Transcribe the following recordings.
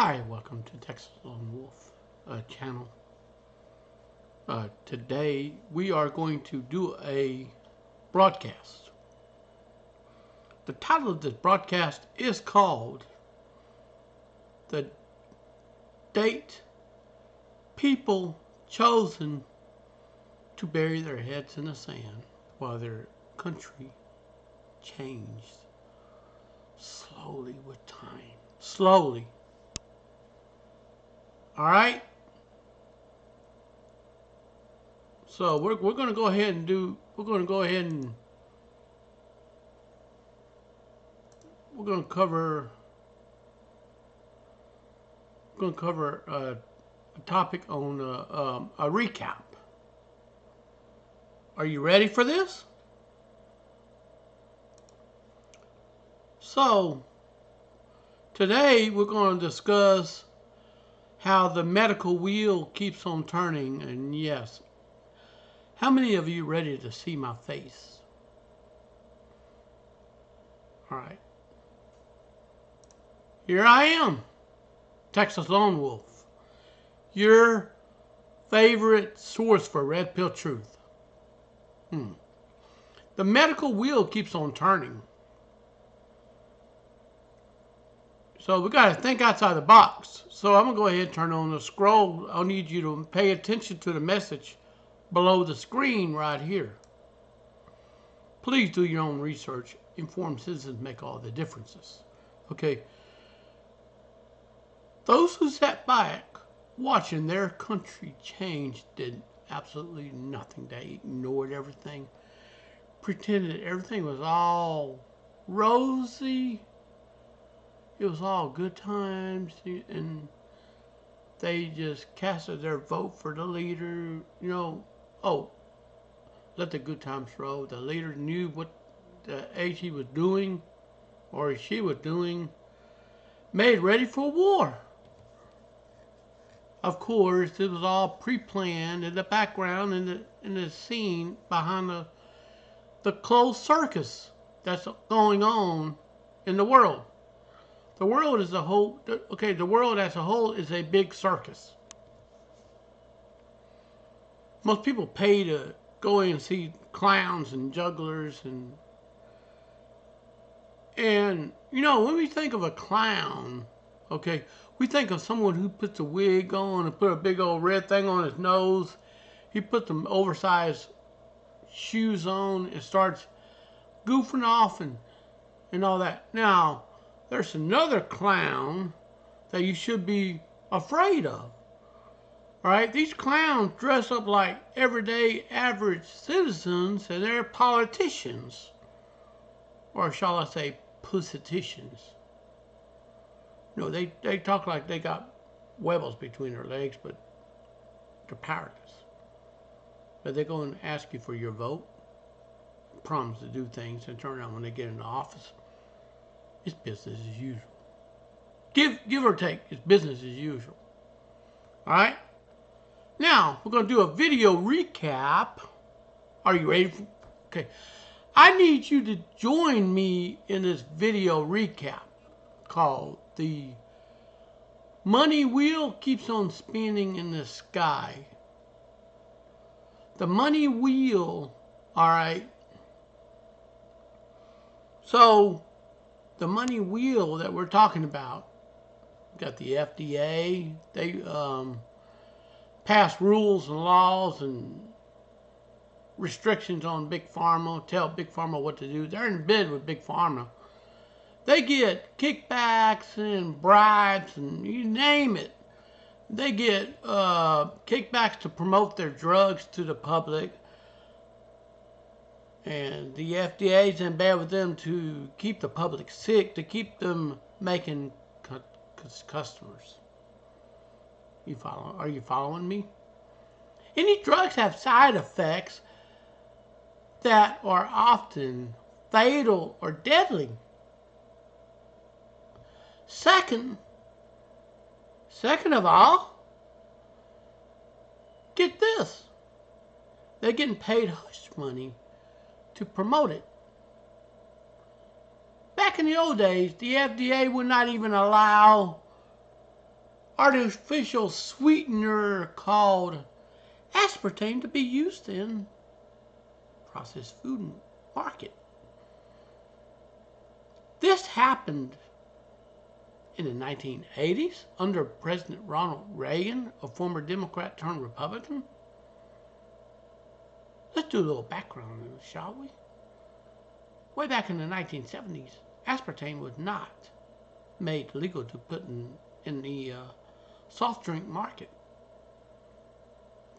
Hi, welcome to Texas Lone Wolf channel. Today we are going to do a broadcast. The title of this broadcast is called "The Date People Chosen to Bury Their Heads in the Sand While Their Country Changed Slowly with Time." Slowly. All right. So we're going to go ahead and we're going to cover a topic on a recap. Are you ready for this? So today we're going to discuss how the medical wheel keeps on turning, and yes, how many of you ready to see my face? All right. Here I am, Texas Lone Wolf, your favorite source for red pill truth. The medical wheel keeps on turning. So we got to think outside the box. So I'm going to go ahead and turn on the scroll. I'll need you to pay attention to the message below the screen right here. Please do your own research. Informed citizens make all the differences. Okay. Those who sat back watching their country change did absolutely nothing. They ignored everything, pretended everything was all rosy. It was all good times, and they just casted their vote for the leader. Let the good times roll. The leader knew what the age he was doing, or she was doing, made ready for war. Of course, it was all pre-planned in the background, in the scene behind the closed circus that's going on in the world. The world as a whole, the world as a whole is a big circus. Most people pay to go in and see clowns and jugglers and when we think of a clown, we think of someone who puts a wig on and put a big old red thing on his nose. He puts some oversized shoes on and starts goofing off and all that. Now, there's another clown that you should be afraid of. All right, these clowns dress up like everyday average citizens, and they're politicians, or shall I say pusiticians. They talk like they got webbles between their legs, but they're powerless. But they go and ask you for your vote, promise to do things, and turn around when they get into office, it's business as usual. Give or take, it's business as usual. All right? Now, we're going to do a video recap. Are you ready? Okay. I need you to join me in this video recap called "The Money Wheel Keeps on Spinning in the Sky." The money wheel, all right? So, the money wheel that we're talking about, got the FDA. They pass rules and laws and restrictions on Big Pharma, tell Big Pharma what to do. They're in bed with Big Pharma. They get kickbacks and bribes and you name it. They get kickbacks to promote their drugs to the public. And the FDA's in bed with them to keep the public sick, to keep them making customers. Are you following me? Any drugs have side effects that are often fatal or deadly. Second of all, get this. They're getting paid hush money to promote it. Back in the old days, the FDA would not even allow artificial sweetener called aspartame to be used in processed food market. This happened in the 1980s under President Ronald Reagan, a former Democrat turned Republican. Let's do a little background, shall we? Way back in the 1970s, aspartame was not made legal to put in the soft drink market.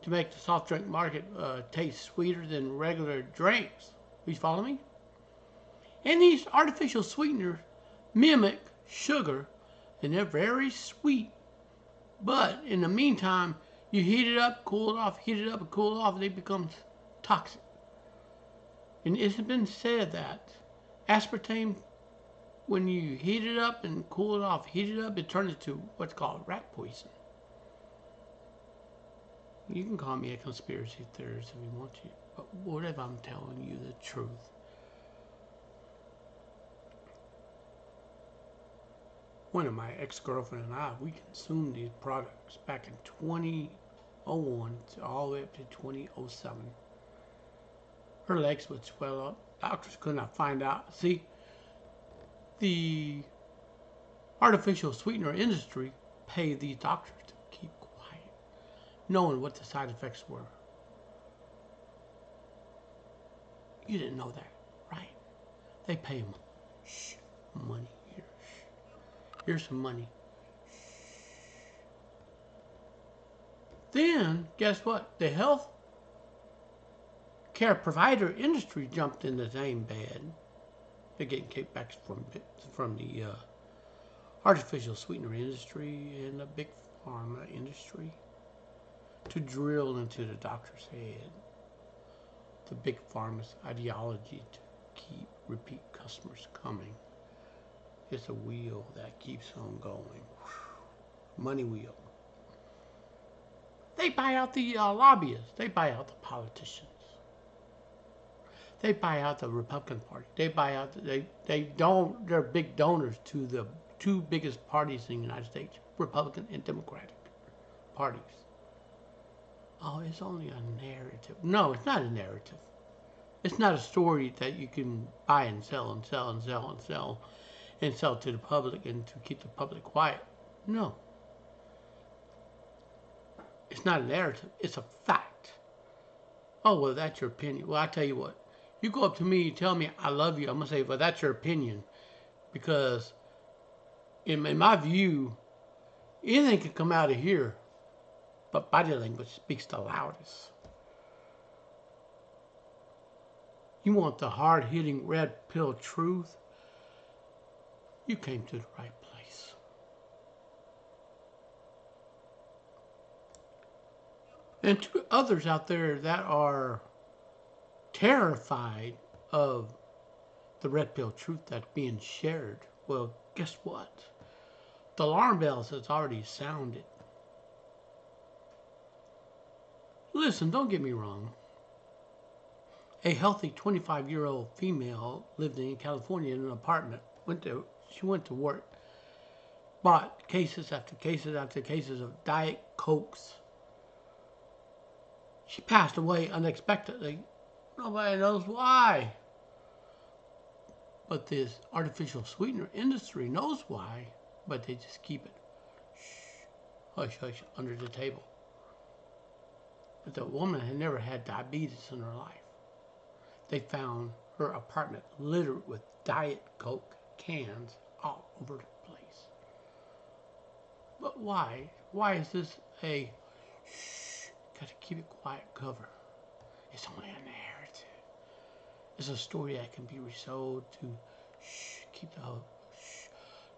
To make the soft drink market taste sweeter than regular drinks. You follow me? And these artificial sweeteners mimic sugar, and they're very sweet. But in the meantime, you heat it up, cool it off, heat it up and cool it off, they become toxic. And it's been said that aspartame, when you heat it up and cool it off, heat it up, it turns into what's called rat poison. You can call me a conspiracy theorist if you want to, but what if I'm telling you the truth? One of my ex-girlfriend and I, we consumed these products back in 2001 to all the way up to 2007. Her legs would swell up. Doctors could not find out. See, the artificial sweetener industry paid these doctors to keep quiet, knowing what the side effects were. You didn't know that, right? They pay them money. Here's some money. Then, guess what? The health care provider industry jumped in the same bed. They're getting kickbacks from the artificial sweetener industry and the big pharma industry to drill into the doctor's head. The big pharma's ideology to keep repeat customers coming. It's a wheel that keeps on going. Money wheel. They buy out the lobbyists. They buy out the politicians. They buy out the Republican Party. They buy out. They're big donors to the two biggest parties in the United States, Republican and Democratic parties. Oh, it's only a narrative. No, it's not a narrative. It's not a story that you can buy and sell and sell and sell and sell and sell to the public and to keep the public quiet. No. It's not a narrative. It's a fact. Oh, well, that's your opinion. Well, I tell you what. You go up to me and tell me I love you. I'm going to say, well, that's your opinion. Because in my view, anything can come out of here. But body language speaks the loudest. You want the hard-hitting red pill truth? You came to the right place. And to others out there that are terrified of the red pill truth that's being shared, well, guess what? The alarm bells has already sounded. Listen, don't get me wrong. A healthy 25-year-old female lived in California in an apartment. She went to work, bought cases after cases after cases of Diet Cokes. She passed away unexpectedly. Nobody knows why. But this artificial sweetener industry knows why, but they just keep it hush hush under the table. But the woman had never had diabetes in her life. They found her apartment littered with Diet Coke cans all over the place. But why? Why is this a gotta keep it quiet cover? It's only a narrative. It's a story that can be resold to keep the hope.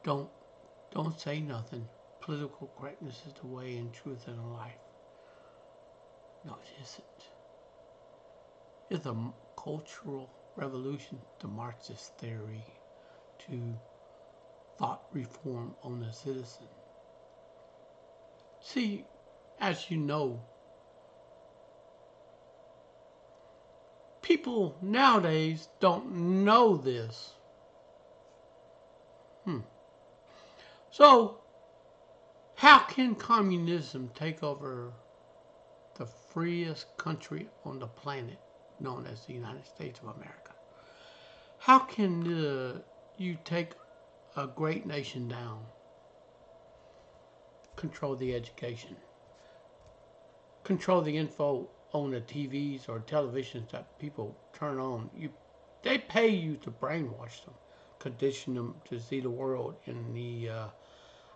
Don't say nothing. Political correctness is the way and truth in life. No, it isn't. It's a cultural revolution to Marxist theory, to thought reform on the citizen. See, as you know, people nowadays don't know this. So, How can communism take over the freest country on the planet, known as the United States of America? How can you take a great nation down, control the education, control the info on the TVs or televisions that people turn on? They pay you to brainwash them, condition them to see the world in the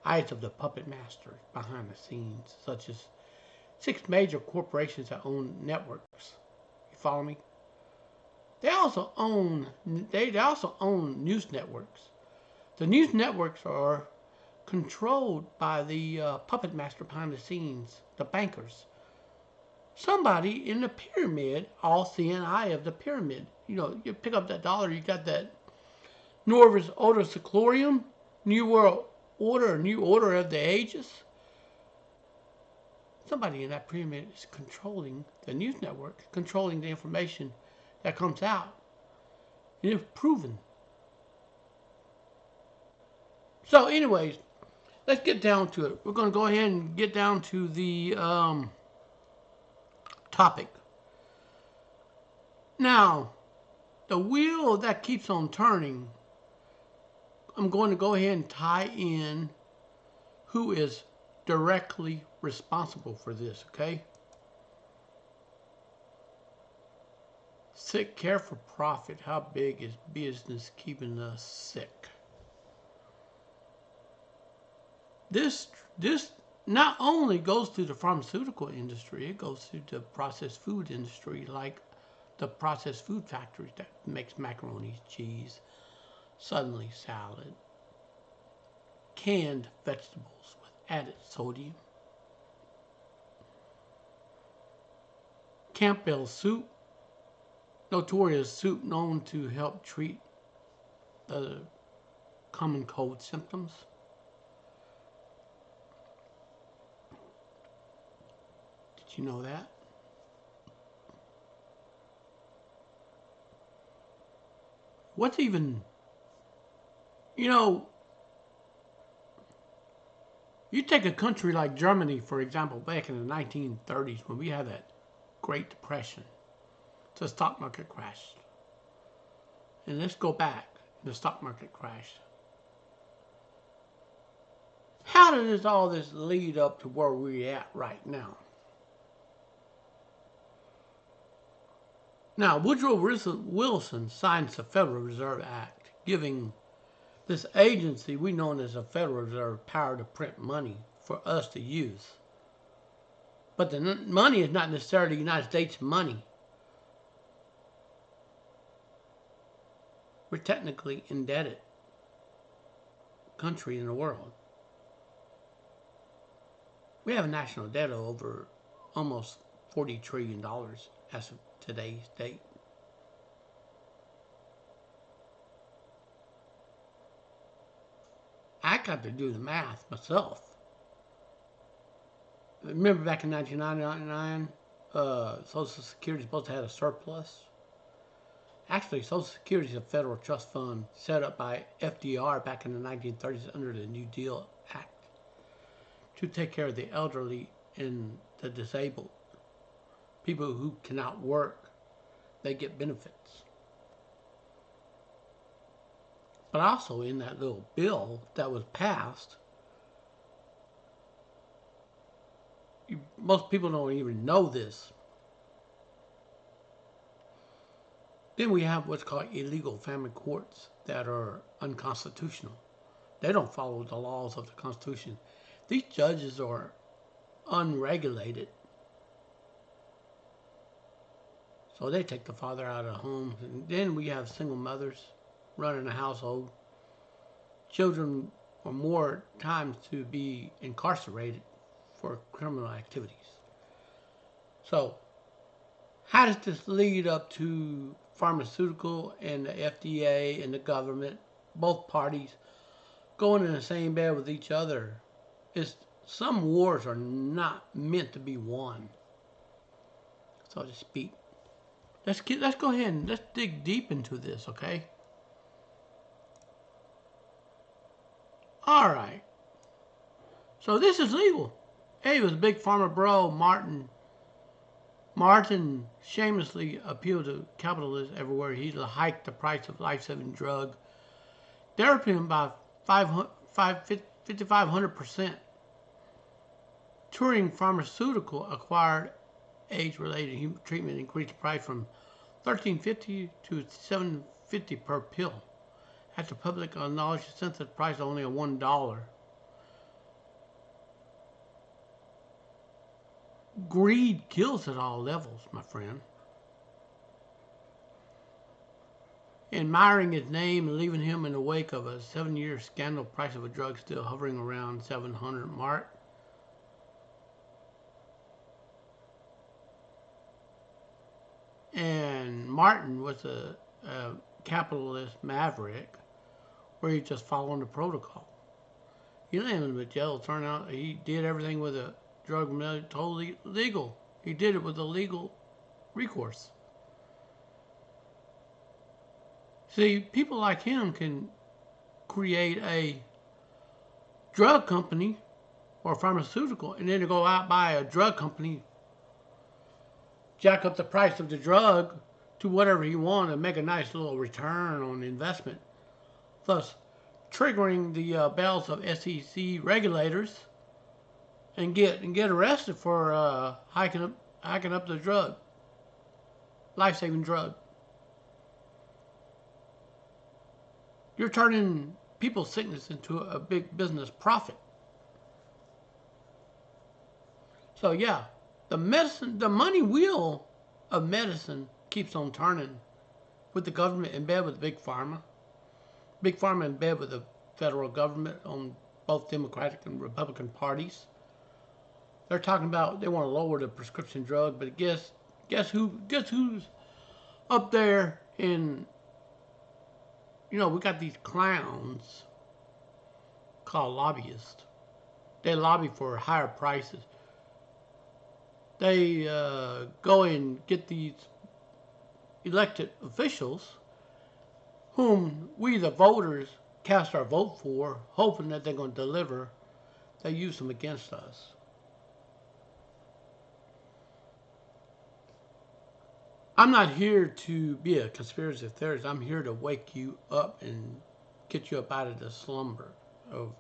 eyes of the puppet masters behind the scenes, such as 6 major corporations that own networks. You follow me? They also own news networks. The news networks are controlled by the puppet master behind the scenes, the bankers. Somebody in the pyramid, all seeing eye of the pyramid. You know, you pick up that dollar, you got that Norvis Order Seclorium, New World Order, New Order of the Ages. Somebody in that pyramid is controlling the news network, controlling the information that comes out. And it's proven. So anyways, let's get down to it. We're going to go ahead and get down to the topic. Now, the wheel that keeps on turning, I'm going to go ahead and tie in who is directly responsible for this, okay? Sick care for profit. How big is business keeping us sick? This not only goes through the pharmaceutical industry, it goes through the processed food industry, like the processed food factories that makes macaroni, cheese, suddenly salad, canned vegetables with added sodium, Campbell soup, notorious soup known to help treat the common cold symptoms. Did you know that? What's even, you take a country like Germany, for example, back in the 1930s when we had that Great Depression, the stock market crashed. And let's go back, the stock market crashed. How did all this lead up to where we're at right now? Now, Woodrow Wilson signed the Federal Reserve Act, giving this agency we know as the Federal Reserve power to print money for us to use. But the money is not necessarily the United States money. We're technically indebted country in the world. We have a national debt of over almost $40 trillion as of today's date. I got to do the math myself. Remember back in 1999, Social Security is supposed to have a surplus. Actually, Social Security is a federal trust fund set up by FDR back in the 1930s under the New Deal Act to take care of the elderly and the disabled. People who cannot work, they get benefits. But also in that little bill that was passed, most people don't even know this. Then we have what's called illegal family courts that are unconstitutional. They don't follow the laws of the Constitution. These judges are unregulated. So they take the father out of the home. And then we have single mothers running a household. Children are more times to be incarcerated for criminal activities. So, how does this lead up to pharmaceutical and the FDA and the government, both parties, going in the same bed with each other? Some wars are not meant to be won, so to speak. Let's go ahead and let's dig deep into this, okay? All right. So this is legal. Hey, was big pharma bro Martin shamelessly appealed to capitalists everywhere. He hiked the price of life-saving drug therapy by 5,500%. Touring pharmaceutical acquired age-related treatment increased the price from $13.50 to $7.50 per pill. After public knowledge, since the price is only $1. Greed kills at all levels, my friend. Admiring his name and leaving him in the wake of a 7-year scandal, price of a drug still hovering around 700 mark. And Martin was a capitalist maverick where he just following the protocol. He landed in jail. Turned out he did everything with a drug totally legal. He did it with a legal recourse. See, people like him can create a drug company or pharmaceutical, and then to go out by a drug company, jack up the price of the drug to whatever he wants and make a nice little return on investment, thus triggering the bells of SEC regulators and get arrested for hiking up the drug, life-saving drug. You're turning people's sickness into a big business profit. So yeah, the money wheel of medicine keeps on turning with the government in bed with Big Pharma. Big Pharma in bed with the federal government on both Democratic and Republican parties. They're talking about they want to lower the prescription drug, but guess who's up there in, we got these clowns called lobbyists. They lobby for higher prices. They go and get these elected officials whom we, the voters, cast our vote for, hoping that they're going to deliver. They use them against us. I'm not here to be a conspiracy theorist. I'm here to wake you up and get you up out of the slumber of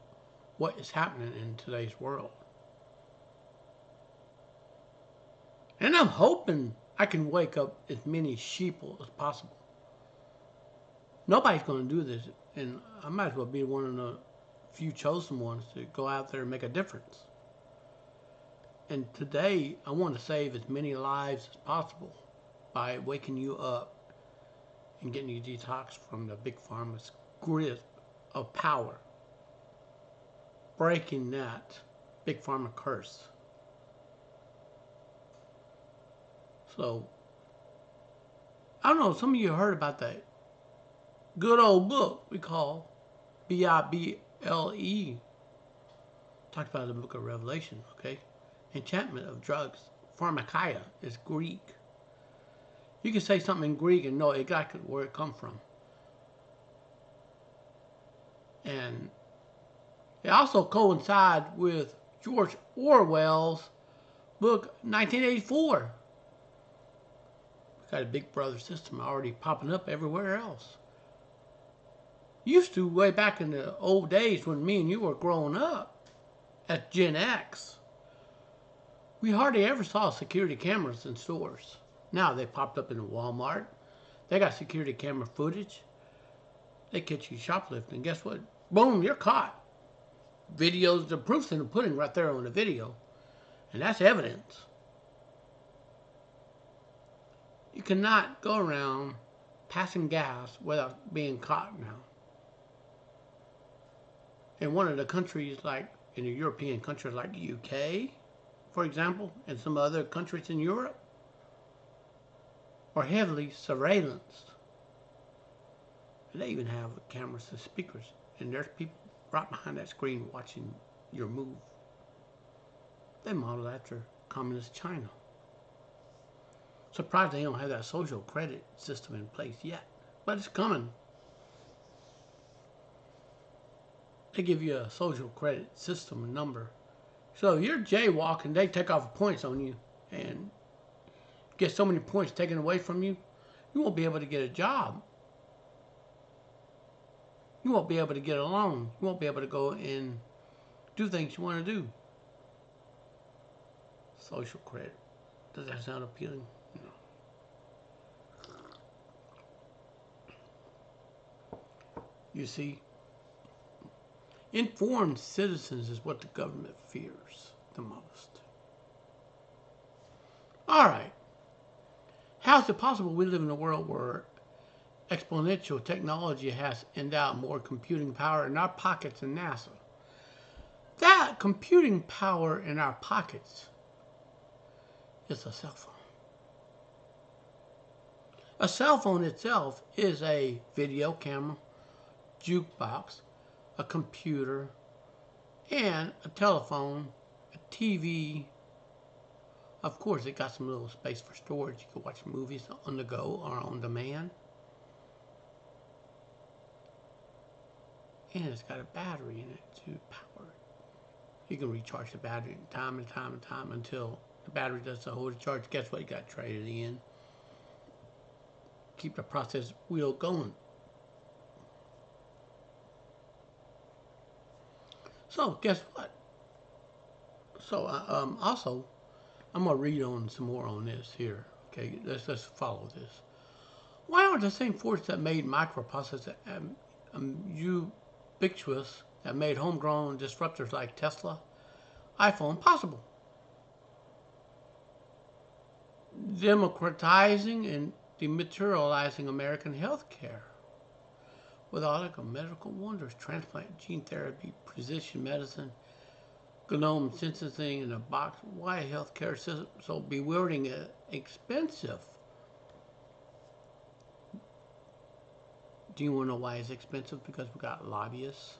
what is happening in today's world. And I'm hoping I can wake up as many sheeple as possible. Nobody's going to do this, and I might as well be one of the few chosen ones to go out there and make a difference. And today, I want to save as many lives as possible by waking you up and getting you detoxed from the Big Pharma's grip of power, breaking that Big Pharma curse. So, I don't know, some of you heard about that good old book we call Bible. Talked about the book of Revelation, okay? Enchantment of drugs. Pharmakia is Greek. You can say something in Greek and know exactly where it comes from. And it also coincides with George Orwell's book 1984. Got a Big Brother system already popping up everywhere else. Used to, way back in the old days when me and you were growing up, at Gen X, we hardly ever saw security cameras in stores. Now they popped up in Walmart. They got security camera footage. They catch you shoplifting. Guess what? Boom, you're caught. Videos, the proof's in the pudding right there on the video. And that's evidence. You cannot go around passing gas without being caught now. In one of the countries, like in the European countries like the UK, for example, and some other countries in Europe, are heavily surveillanced. And they even have cameras and speakers, and there's people right behind that screen watching your move. They model after communist China. Surprised they don't have that social credit system in place yet, but it's coming. They give you a social credit system number So you're jaywalking, they take off points on you and get so many points taken away from you, you won't be able to get a job. You won't be able to get a loan. You won't be able to go and do things you want to do. Social credit. Does that sound appealing? No. You see, informed citizens is what the government fears the most. All right. How is it possible we live in a world where exponential technology has endowed more computing power in our pockets than NASA? That computing power in our pockets is a cell phone. A cell phone itself is a video camera, jukebox, a computer, and a telephone, a TV. Of course, it got some little space for storage. You can watch movies on the go or on demand. And it's got a battery in it to power it. You can recharge the battery time and time and time until the battery doesn't hold a charge. Guess what? You got traded in. Keep the process wheel going. So guess what? So also, I'm gonna read on some more on this here. Okay, let's follow this. Why aren't the same forces that made microprocessors ubiquitous, that made homegrown disruptors like Tesla, iPhone possible? Democratizing and dematerializing American healthcare with all the medical wonders, transplant, gene therapy, precision medicine, genome synthesing in a box. Why healthcare is so bewildering and expensive? Do you want to know why it's expensive? Because we got lobbyists,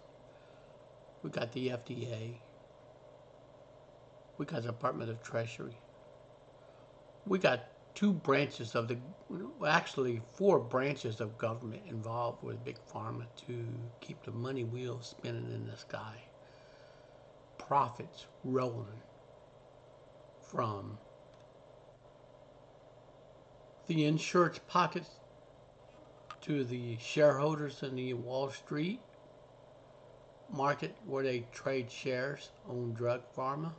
we got the FDA, we got the Department of Treasury, we got two branches of the, actually 4 branches of government involved with big pharma to keep the money wheels spinning in the sky. Profits rolling from the insurance pockets to the shareholders in the Wall Street market where they trade shares on drug pharma.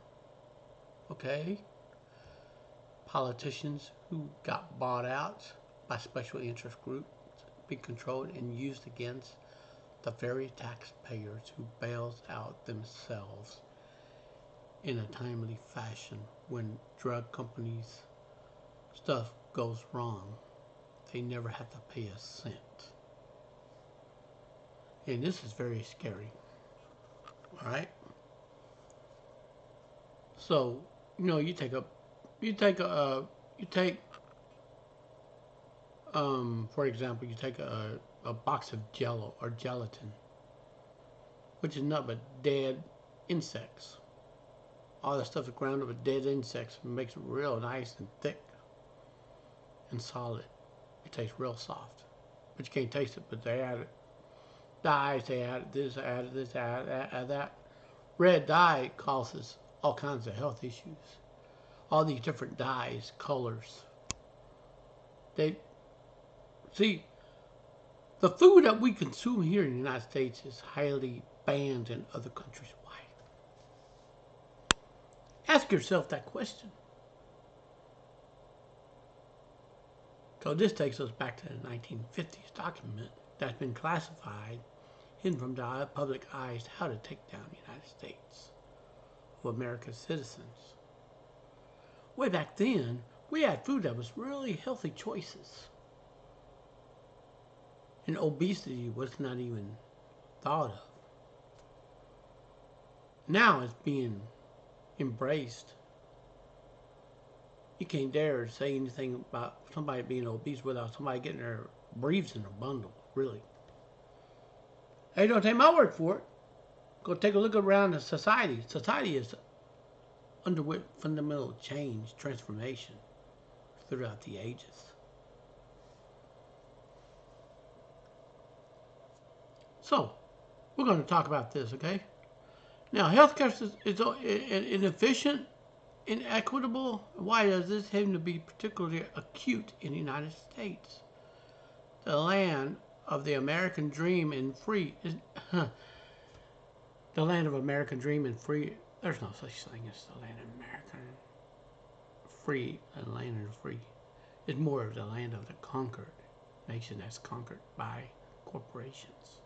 Okay? Politicians who got bought out by special interest groups, be controlled and used against the very taxpayers who bails out themselves in a timely fashion when drug companies stuff goes wrong. They never have to pay a cent. And this is very scary. All right? So, you take for example, you take a box of jello or gelatin, which is nothing but dead insects. All that stuff is ground up with dead insects and makes it real nice and thick and solid. It tastes real soft. But you can't taste it, but they added dyes, they added this, added this, added that. Red dye causes all kinds of health issues. All these different dyes, colors. They see the food that we consume here in the United States is highly banned in other countries. Why? Ask yourself that question. So this takes us back to the 1950s document that's been classified, hidden from the public eyes, how to take down the United States of America's citizens. Way back then, we had food that was really healthy choices. And obesity was not even thought of. Now it's being embraced. You can't dare say anything about somebody being obese without somebody getting their briefs in a bundle, really. Hey, don't take my word for it. Go take a look around the society. Society is underwent fundamental change, transformation throughout the ages. So, we're going to talk about this, okay? Now, healthcare is inefficient, inequitable. Why does this happen to be particularly acute in the United States? The land of the American dream and free is the land of American dream and free. There's no such thing as the land of American free and land of free. It's more of the land of the conquered nation that's conquered by corporations,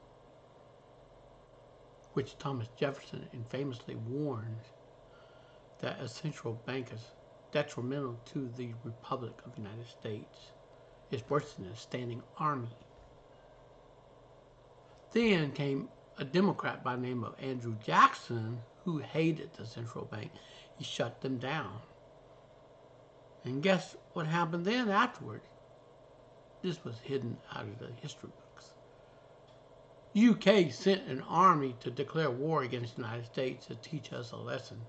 which Thomas Jefferson infamously warned that a central bank is detrimental to the Republic of the United States. It's worse than a standing army. Then came a Democrat by the name of Andrew Jackson who hated the central bank. He shut them down. And guess what happened then afterward? This was hidden out of the history books. UK sent an army to declare war against the United States to teach us a lesson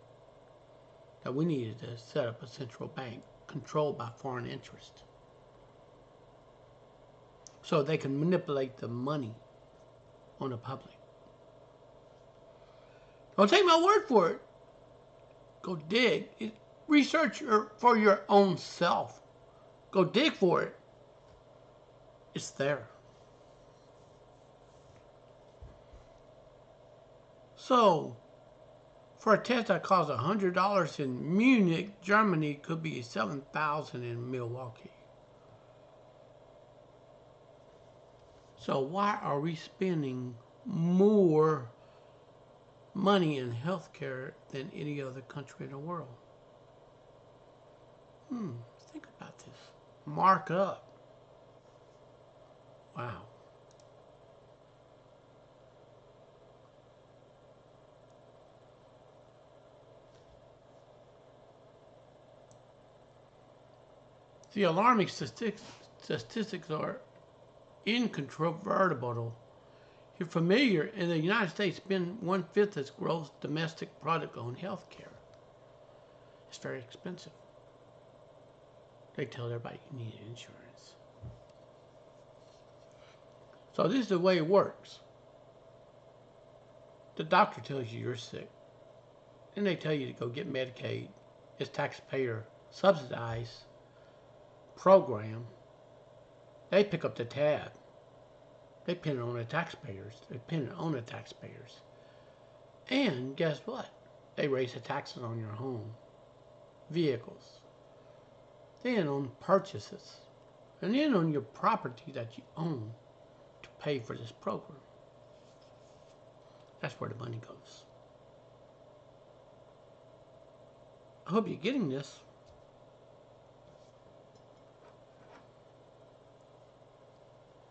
that we needed to set up a central bank controlled by foreign interest so they can manipulate the money on the public. Don't take my word for it. Go dig. Research for your own self. Go dig for it. It's there. So, for a test that costs $100 in Munich, Germany, could be $7,000 in Milwaukee. So why are we spending more money in healthcare than any other country in the world? Think about this. Mark up. Wow. The alarming statistics are incontrovertible. You're familiar, in the United States, spend 1/5 its gross domestic product on health care. It's very expensive. They tell everybody you need insurance. So this is the way it works. The doctor tells you you're sick. Then they tell you to go get Medicaid. It's taxpayer subsidized program. They pick up the tab. They pin it on the taxpayers. They pin it on the taxpayers. And guess what? They raise the taxes on your home, vehicles, then on purchases, and then on your property that you own to pay for this program. That's where the money goes. I hope you're getting this.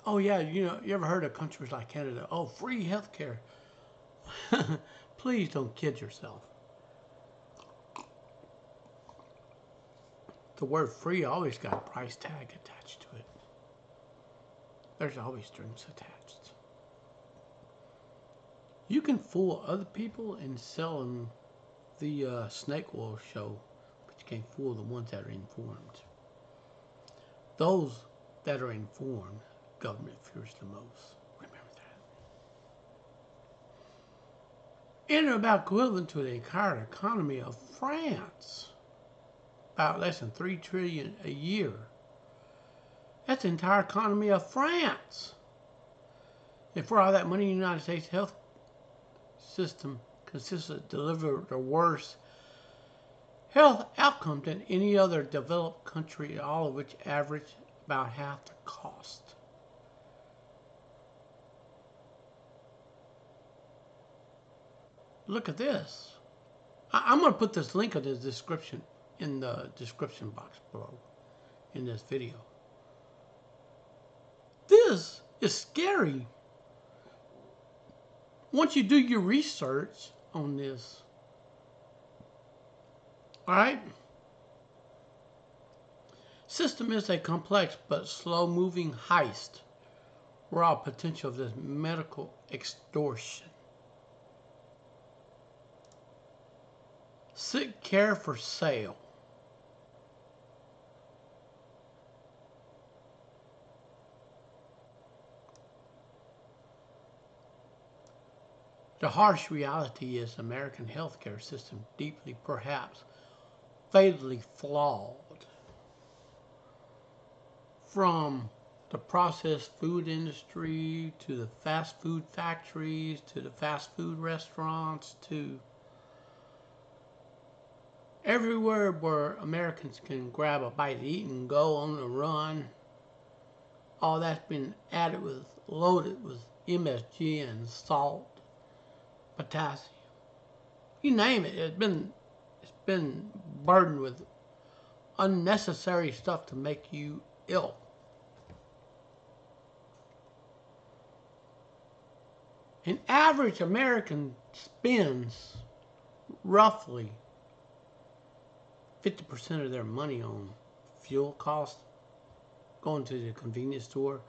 Oh yeah, you ever heard of countries like Canada? Oh, free healthcare. Please don't kid yourself. The word free always got a price tag attached to it. There's always strings attached. You can fool other people and sell them the snake oil show, but you can't fool the ones that are informed. Those that are informed, government fears the most. Remember that. And they're about equivalent to the entire economy of France. About less than $3 trillion a year. That's the entire economy of France. And for all that money, the United States health system consists of deliver the worst health outcome than any other developed country, all of which average about half the cost. Look at this. I'm going to put this link in the description box below in this video. This is scary. Once you do your research on this, all right? System is a complex but slow-moving heist. Raw potential of this medical extortion. Sick care for sale. The harsh reality is the American healthcare system deeply, perhaps fatally flawed. From the processed food industry to the fast food factories to the fast food restaurants to everywhere where Americans can grab a bite to eat and go on the run, all that's been loaded with MSG and salt, potassium. You name it, it's been burdened with unnecessary stuff to make you ill. An average American spends roughly 50% of their money on fuel costs, going to the convenience store.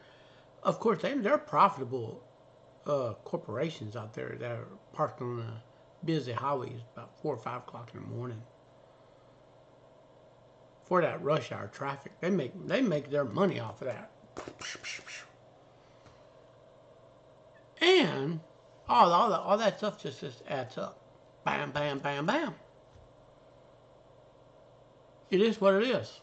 Of course, they're profitable corporations out there that are parked on the busy highways about 4 or 5 o'clock in the morning. For that rush hour traffic, they make their money off of that. And all that stuff just adds up. Bam, bam, bam, bam. It is what it is.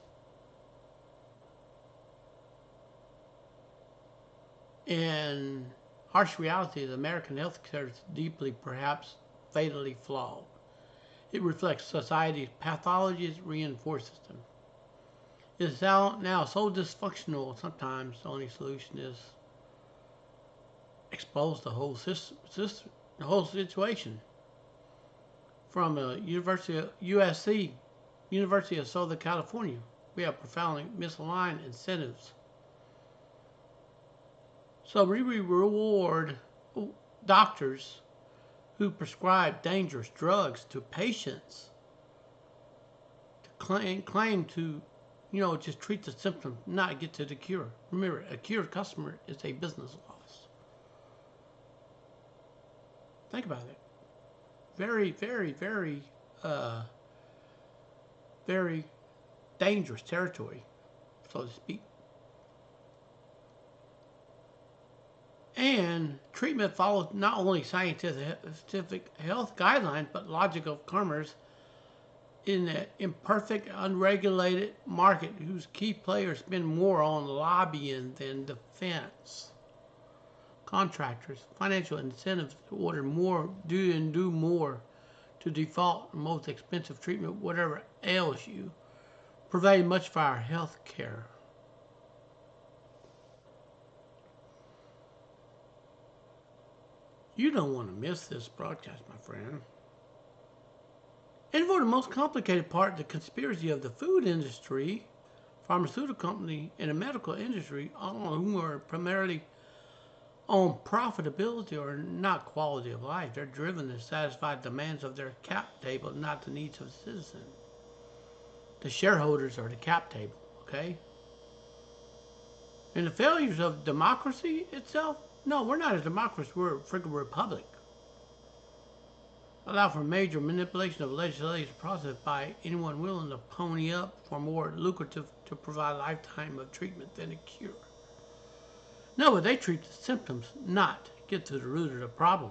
And harsh reality is American healthcare is deeply, perhaps fatally flawed. It reflects society's pathologies, reinforces them. It is now so dysfunctional, sometimes the only solution is expose the whole system, the whole situation. From USC, University of Southern California, we have profoundly misaligned incentives. So we reward doctors who prescribe dangerous drugs to patients to claim to, just treat the symptom, not get to the cure. Remember, a cured customer is a business loss. Think about it. Very, very, very, very dangerous territory, so to speak. And treatment follows not only scientific health guidelines, but logic of commerce in an imperfect, unregulated market whose key players spend more on lobbying than defense. Contractors, financial incentives to order more, do more to default the most expensive treatment, whatever ails you, pervade much of our health care. You don't want to miss this broadcast, my friend. And for the most complicated part, the conspiracy of the food industry, pharmaceutical company, and the medical industry, all of whom are primarily on profitability or not quality of life. They're driven to satisfy demands of their cap table, not the needs of the citizen. The shareholders are the cap table, okay? And the failures of democracy itself, no, we're not a democracy, we're a freaking republic. Allow for major manipulation of legislative process by anyone willing to pony up for more lucrative to provide a lifetime of treatment than a cure. No, but they treat the symptoms, not get to the root of the problem.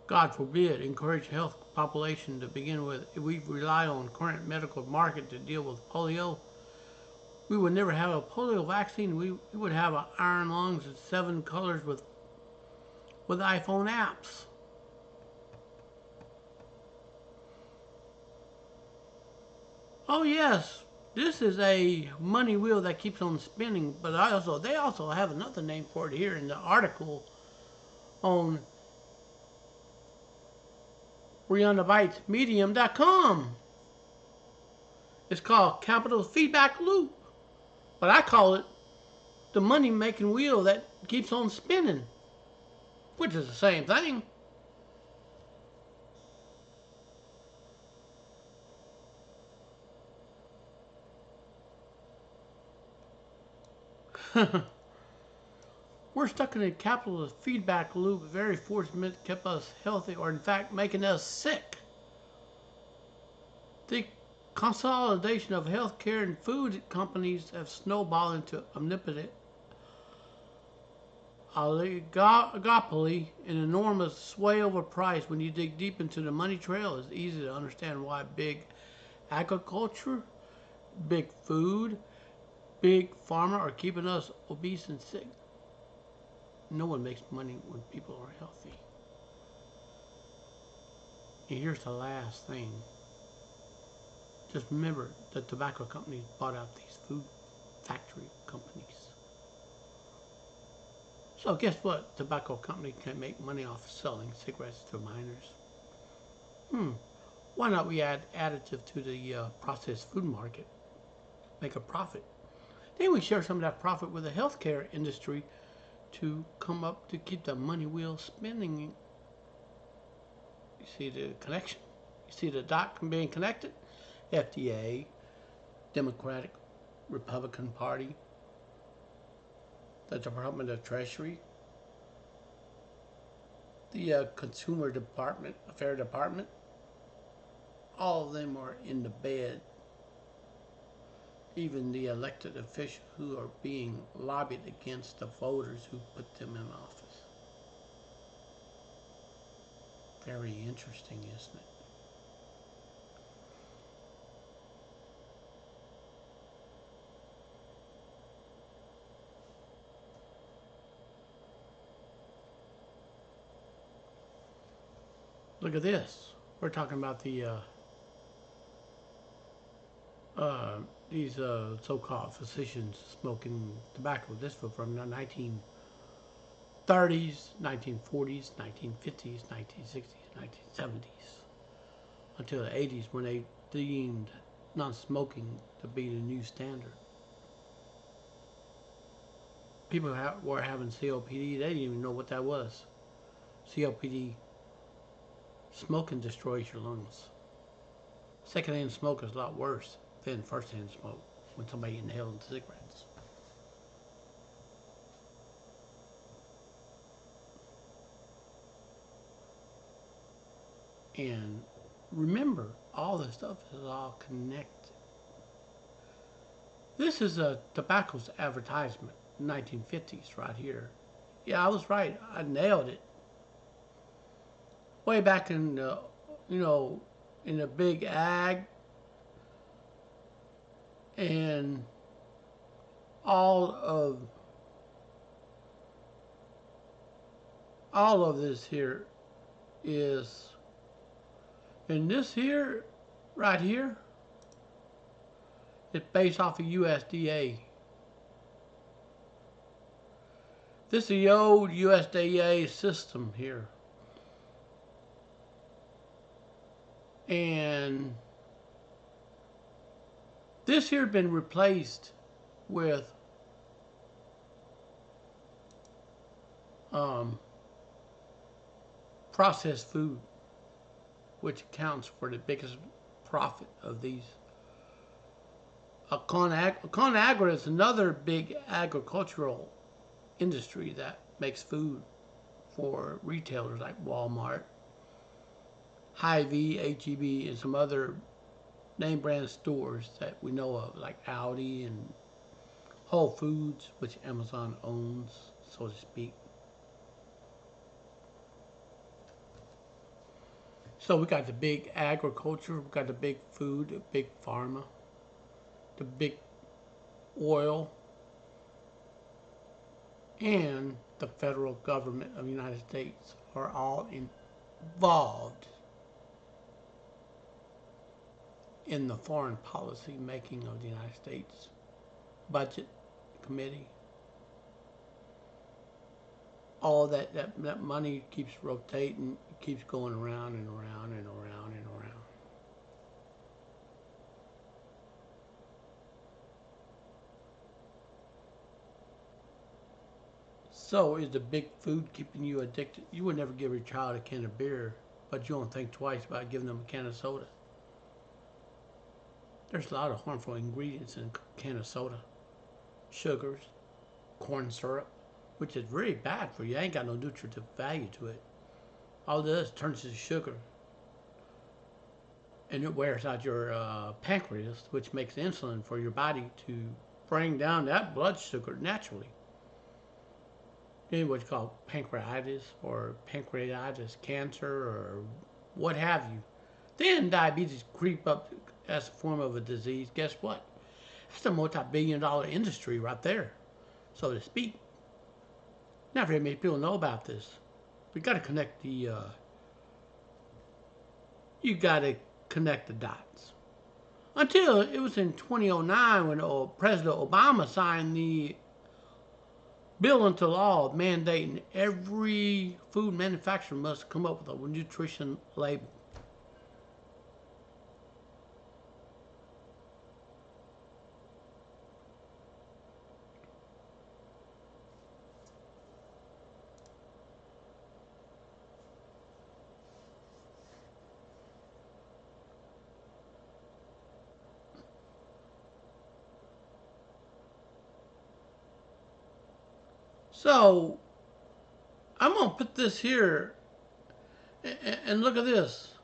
God forbid, encourage health population to begin with. If we rely on current medical market to deal with polio, we would never have a polio vaccine. We would have an iron lungs and 7 colors with iPhone apps. Oh yes, this is a money wheel that keeps on spinning, but they also have another name for it here in the article on medium.com. It's called Capital Feedback Loop, but I call it the money-making wheel that keeps on spinning, which is the same thing. We're stuck in a capitalist feedback loop, very force meant to keep us healthy, or in fact making us sick. Consolidation of healthcare and food companies have snowballed into omnipotent oligopoly, an enormous sway over price. When you dig deep into the money trail, it's easy to understand why big agriculture, big food, big pharma are keeping us obese and sick. No one makes money when people are healthy. And here's the last thing. Just remember that tobacco companies bought out these food factory companies. So guess what? Tobacco company can make money off selling cigarettes to minors. Why not we add additive to the processed food market? Make a profit. Then we share some of that profit with the healthcare industry to come up to keep the money wheel spinning. You see the connection? You see the dot being connected? FDA, Democratic, Republican Party, the Department of Treasury, the Consumer Affairs Department, all of them are in the bed. Even the elected officials who are being lobbied against the voters who put them in office. Very interesting, isn't it? Look at this. We're talking about these so-called physicians smoking tobacco. This was from the 1930s, 1940s, 1950s, 1960s, 1970s, until the 80s when they deemed non-smoking to be the new standard. People were having COPD. They didn't even know what that was. COPD, smoking destroys your lungs. Secondhand smoke is a lot worse than firsthand smoke when somebody inhales cigarettes. And remember, all this stuff is all connected. This is a tobacco's advertisement, 1950s, right here. Yeah, I was right. I nailed it. Way back in the, in the big ag and all of this here is, and this here, right here, it's based off of USDA. This is the old USDA system here. And this here has been replaced with processed food, which accounts for the biggest profit of these. ConAgra is another big agricultural industry that makes food for retailers like Walmart, Hy-Vee, H-E-B, and some other name brand stores that we know of, like Audi and Whole Foods, which Amazon owns, so to speak. So we got the big agriculture, we got the big food, the big pharma, the big oil, and the federal government of the United States are all involved in the foreign policy making of the United States budget committee. All that money keeps rotating, keeps going around and around and around and around. So is the big food keeping you addicted? You would never give your child a can of beer, but you don't think twice about giving them a can of soda. There's a lot of harmful ingredients in a can of soda. Sugars, corn syrup, which is really bad for you. It ain't got no nutritive value to it. All it does turns to sugar. and it wears out your pancreas, which makes insulin for your body to bring down that blood sugar naturally. Then what's called pancreatitis or pancreatitis cancer or what have you. Then diabetes creep up as a form of a disease. Guess what? That's a multi-billion-dollar industry right there, so to speak. Not very many people know about this. We got to connect the. You got to connect the dots. Until it was in 2009 when President Obama signed the bill into law mandating every food manufacturer must come up with a nutrition label. So I'm going to put this here and look at this.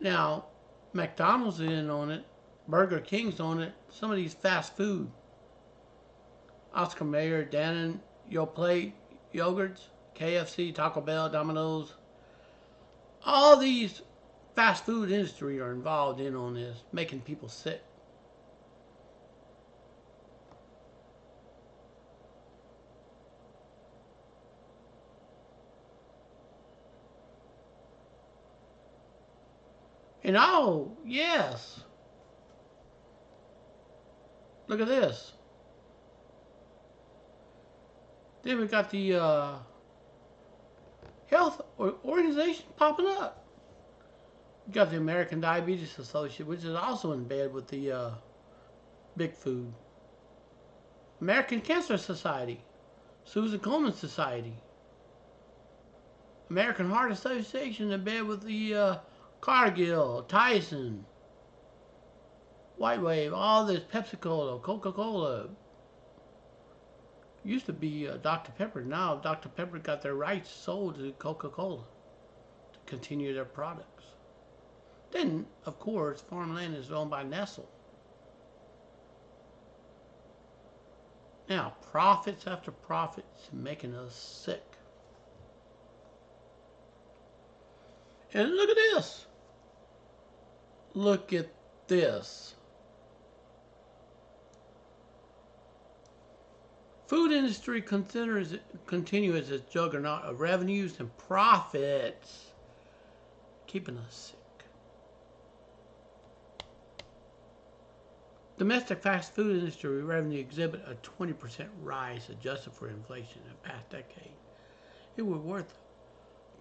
Now, McDonald's is in on it, Burger King's on it, some of these fast food. Oscar Mayer, Dannon, Yoplait, Yogurts, KFC, Taco Bell, Domino's. All these fast food industry are involved in on this, making people sick. And oh, yes. Look at this. Then we got the health organization popping up. We got the American Diabetes Association, which is also in bed with the big food. American Cancer Society, Susan Komen Society, American Heart Association in bed with the Cargill, Tyson, White Wave, all this Pepsi-Cola, Coca-Cola. Used to be Dr. Pepper. Now Dr. Pepper got their rights sold to Coca-Cola to continue their products. Then, of course, farmland is owned by Nestle. Now, profits after profits making us sick. And look at this. Look at this. Food industry continues its juggernaut of revenues and profits, keeping us sick. Domestic fast food industry revenue exhibit a 20% rise adjusted for inflation in the past decade. It was worth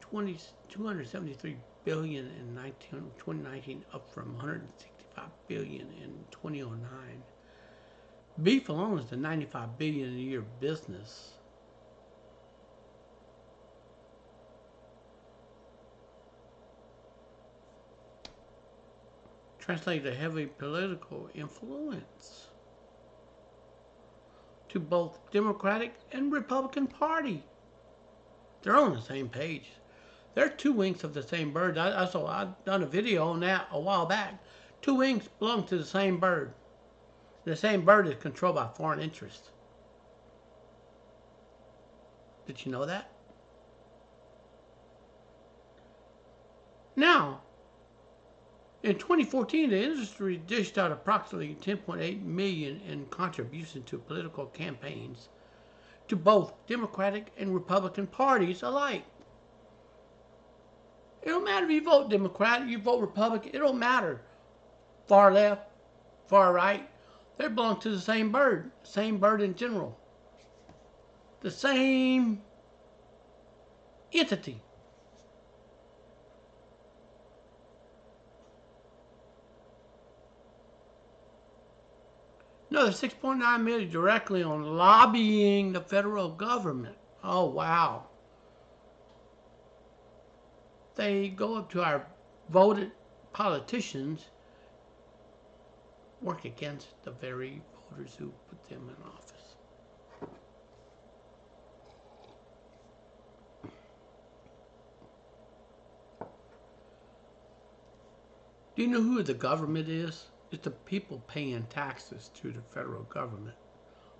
$273 billion in 2019, up from $165 billion in 2009. Beef alone is the $95 billion a year business. Translated to heavy political influence to both Democratic and Republican Party. They're on the same page. They're two wings of the same bird. I've done a video on that a while back. Two wings belong to the same bird. The same bird is controlled by foreign interests. Did you know that? Now, in 2014, the industry dished out approximately $10.8 million in contributions to political campaigns to both Democratic and Republican parties alike. It don't matter if you vote Democrat, you vote Republican, it don't matter. Far left, far right, they belong to the same bird in general. The same entity. Another $6.9 million directly on lobbying the federal government. Oh, wow. They go up to our voted politicians, work against the very voters who put them in office. Do you know who the government is? It's the people paying taxes to the federal government.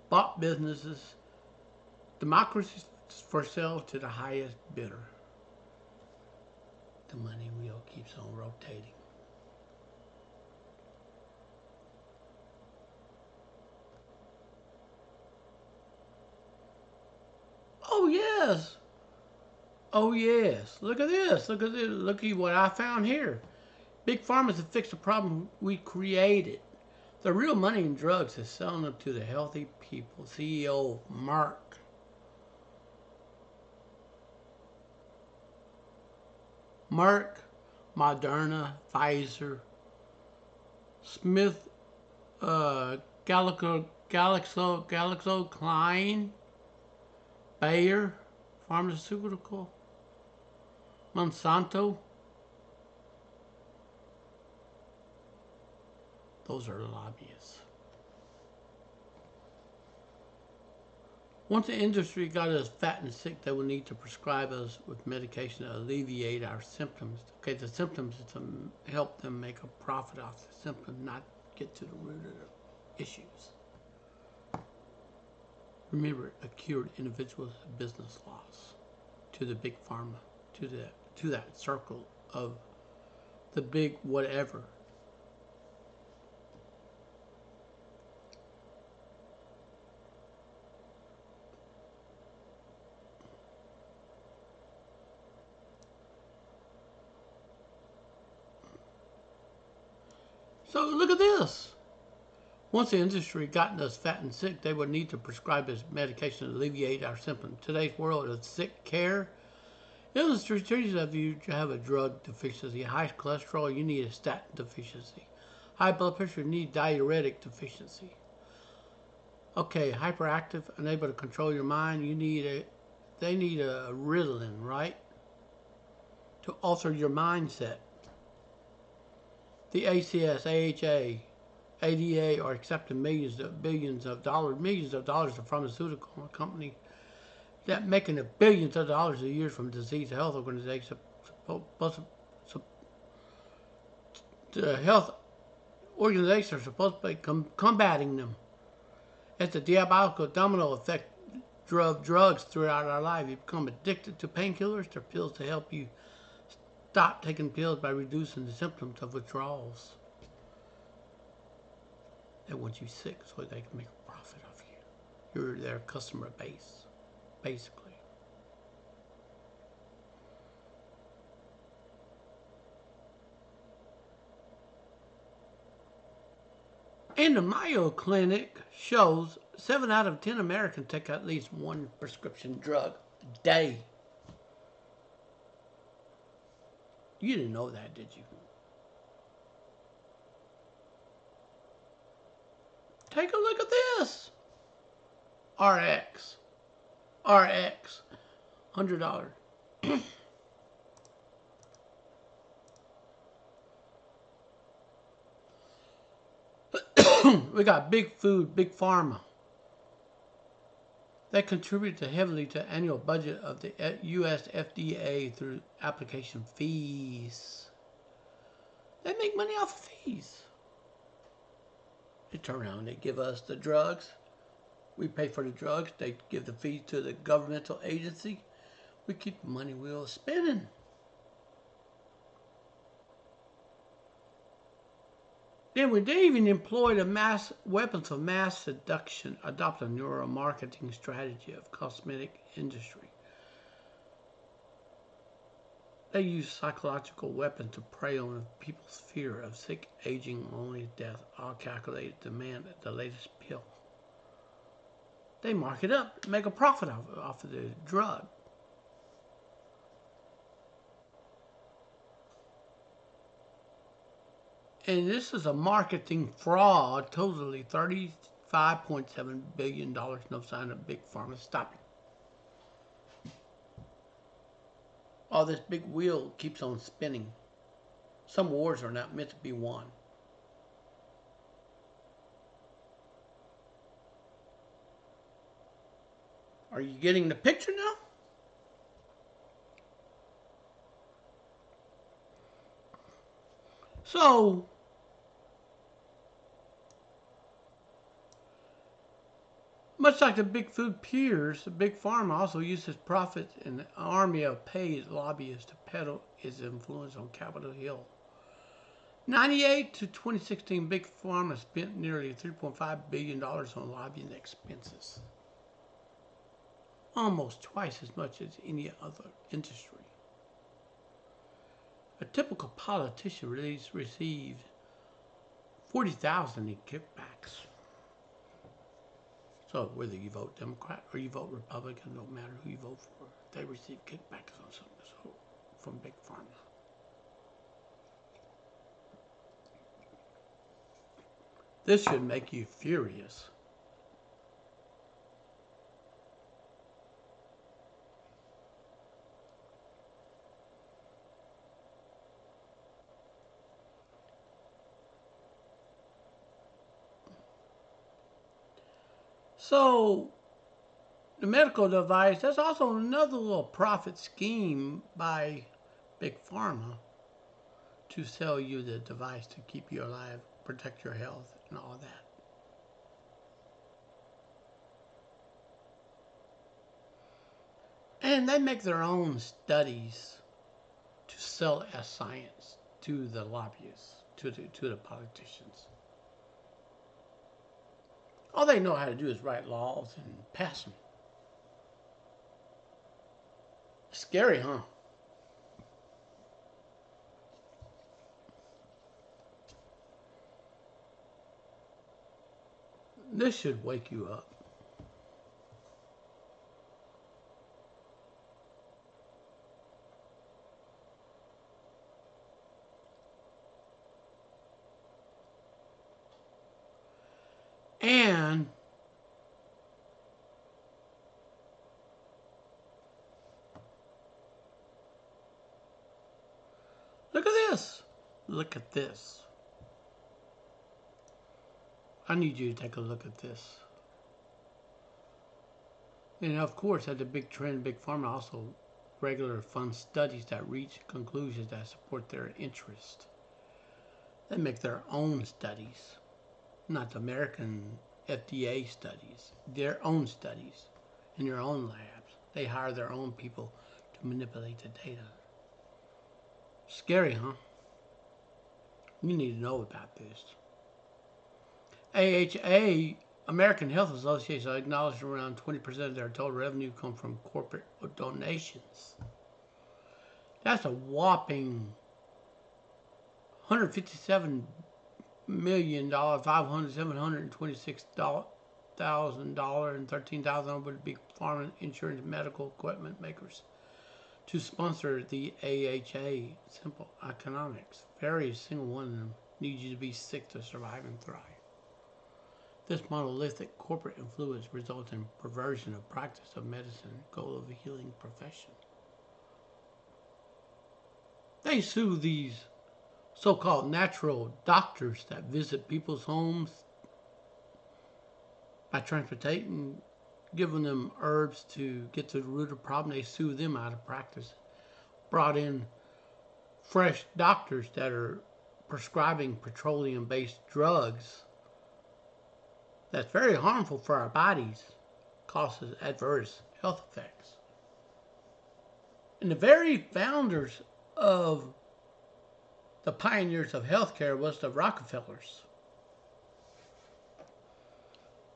Bought businesses, democracy for sale to the highest bidder. The money wheel keeps on rotating. Oh yes. Oh yes. Look at this. Look at this. Look at what I found here. Big pharma have fixed the problem we created. The real money in drugs is selling them to the healthy people. CEO Mark. Merck, Moderna, Pfizer, Smith, Galaxo, Klein, Bayer, Pharmaceutical, Monsanto. Those are lobbyists. Once the industry got us fat and sick, they would need to prescribe us with medication to alleviate our symptoms. Okay, the symptoms is to help them make a profit off the symptom, not get to the root of the issues. Remember, a cured individual's business loss to the big pharma, to that circle of the big whatever. So look at this. Once the industry gotten us fat and sick, they would need to prescribe us medication to alleviate our symptoms. Today's world of sick care, illustrations of you have a drug deficiency. High cholesterol, you need a statin deficiency. High blood pressure, you need diuretic deficiency. Okay, hyperactive, unable to control your mind, they need a Ritalin, right? To alter your mindset. The ACS, AHA, ADA are accepting billions of dollars of pharmaceutical company that making billions of dollars a year from disease health organizations. The health organizations are supposed to be combating them. It's a diabolical domino effect of drugs throughout our life. You become addicted to painkillers. They're pills to help you stop taking pills by reducing the symptoms of withdrawals. They want you sick so they can make a profit off you. You're their customer base, basically. And the Mayo Clinic shows 7 out of 10 Americans take at least one prescription drug a day. You didn't know that, did you? Take a look at this. RX. $100. We got big food, big pharma. They contribute heavily to the annual budget of the U.S. FDA through application fees. They make money off of fees. They turn around and they give us the drugs. We pay for the drugs. They give the fees to the governmental agency. We keep the money wheel spinning. Then they even employ the weapons of mass seduction, adopt a neuromarketing strategy of cosmetic industry. They use psychological weapons to prey on people's fear of sick, aging, loneliness, death, all calculated to demand the latest pill. They mark it up, make a profit off of the drug. And this is a marketing fraud, totally $35.7 billion. No sign of big pharma stopping. All this big wheel keeps on spinning. Some wars are not meant to be won. Are you getting the picture now? So, much like the big food peers, the big pharma also uses profits and an army of paid lobbyists to peddle its influence on Capitol Hill. 98 to 2016, big pharma spent nearly $3.5 billion on lobbying expenses, almost twice as much as any other industry. A typical politician receives $40,000 in kickbacks. So whether you vote Democrat or you vote Republican, don't matter who you vote for, they receive kickbacks on something from big pharma. This should make you furious. So, the medical device, that's also another little profit scheme by Big Pharma to sell you the device to keep you alive, protect your health, and all that. And they make their own studies to sell as science to the lobbyists, to the politicians. All they know how to do is write laws and pass them. Scary, huh? This should wake you up. And look at this. Look at this. I need you to take a look at this. And of course, at the big trend, Big Pharma also regular fund studies that reach conclusions that support their interest. They make their own studies, not the American FDA studies, their own studies in their own labs. They hire their own people to manipulate the data. Scary, huh? You need to know about this. AHA, American Health Association, acknowledged around 20% of their total revenue come from corporate donations. That's a whopping $157 million, $726,000, and $13,000 would be pharma, insurance, medical equipment makers to sponsor the AHA. Simple economics. Every single one of them needs you to be sick to survive and thrive. This monolithic corporate influence results in perversion of practice of medicine, goal of a healing profession. They sue these so-called natural doctors that visit people's homes by transportation, giving them herbs to get to the root of the problem. They sue them out of practice. Brought in fresh doctors that are prescribing petroleum-based drugs that's very harmful for our bodies, causes adverse health effects. And the very founders of the pioneers of healthcare was the Rockefellers.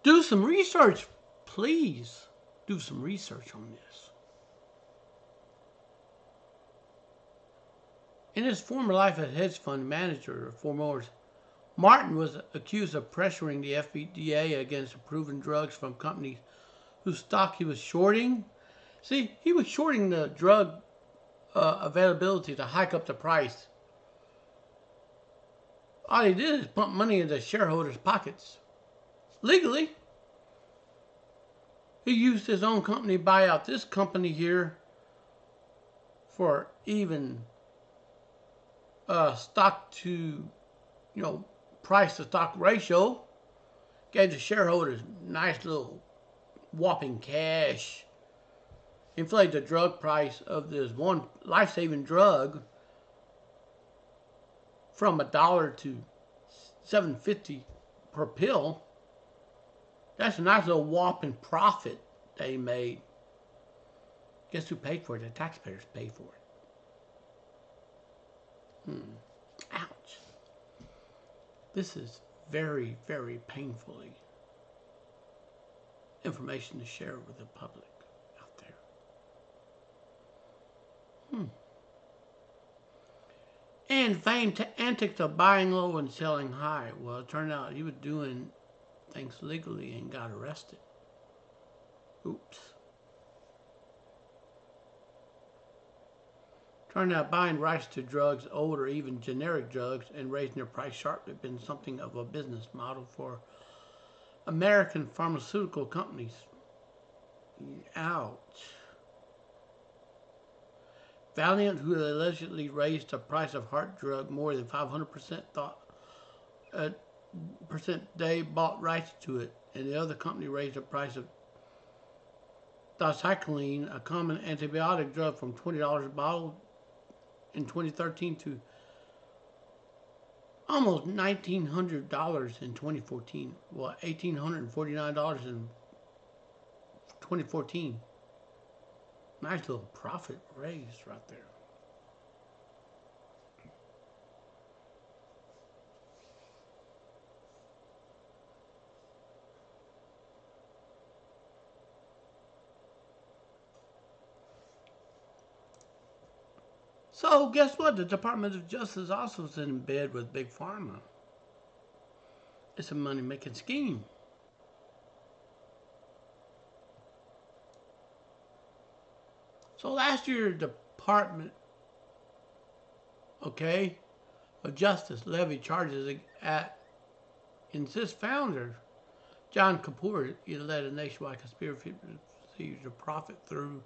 Do some research, please. Do some research on this. In his former life as hedge fund manager for Moores, Martin was accused of pressuring the FDA against approving drugs from companies whose stock he was shorting. See, he was shorting the drug availability to hike up the price. All he did is pump money into shareholders' pockets. Legally. He used his own company to buy out this company here for even stock to, price to stock ratio. Gave the shareholders nice little whopping cash. Inflated the drug price of this one life-saving drug from $1 to $7.50 per pill. That's a nice little whopping profit they made. Guess who paid for it? The taxpayers paid for it. Ouch. This is very, very painfully information to share with the public out there. And famed antics of buying low and selling high. Well, it turned out he was doing things legally and got arrested. Oops. Turned out buying rights to drugs, old or even generic drugs, and raising their price sharply have been something of a business model for American pharmaceutical companies. Ouch. Valiant, who allegedly raised the price of heart drug more than 500%, they bought rights to it, and the other company raised the price of doxycycline, a common antibiotic drug, from $20 a bottle in 2013 to almost $1,900 in 2014. Well, $1,849 in 2014. Nice little profit raised right there. So guess what? The Department of Justice also is in bed with Big Pharma. It's a money-making scheme. So last year, the Department, of Justice levied charges at Insys founder John Kapoor. He led a nationwide conspiracy to profit through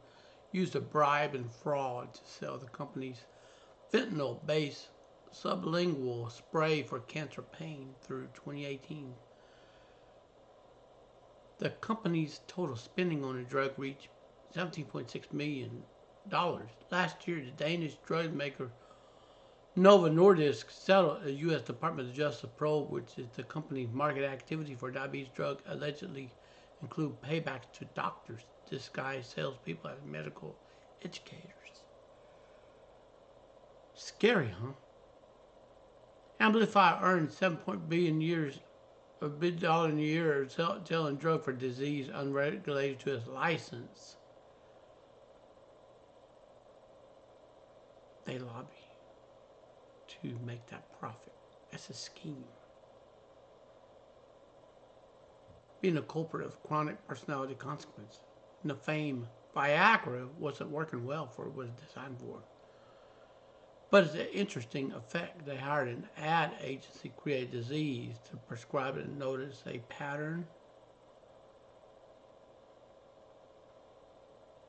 use of bribe and fraud to sell the company's fentanyl-based sublingual spray for cancer pain through 2018. The company's total spending on the drug reached $17.6 million. Last year, the Danish drug maker Novo Nordisk settled a U.S. Department of Justice probe, which is the company's market activity for diabetes drug, allegedly include paybacks to doctors, disguised salespeople as medical educators. Scary, huh? Amplify earned $7 billion a year selling drug for disease unregulated to its license. They lobby to make that profit. That's a scheme. Being a culprit of chronic personality consequence. And the fame Viagra wasn't working well for what it was designed for. But it's an interesting effect. They hired an ad agency, Create Disease, to prescribe it and notice a pattern.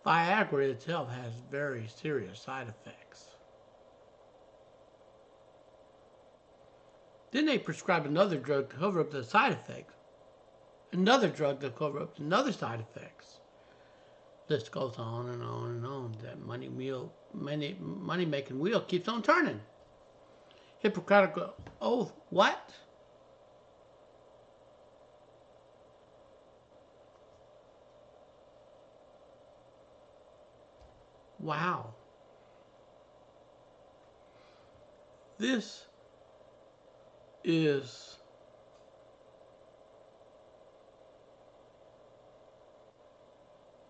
Viagra itself has very serious side effects. Then they prescribe another drug to cover up the side effects. Another drug to cover up another side effects. List goes on and on and on. That money-making wheel keeps on turning. Hippocratic oath. What? Wow. This is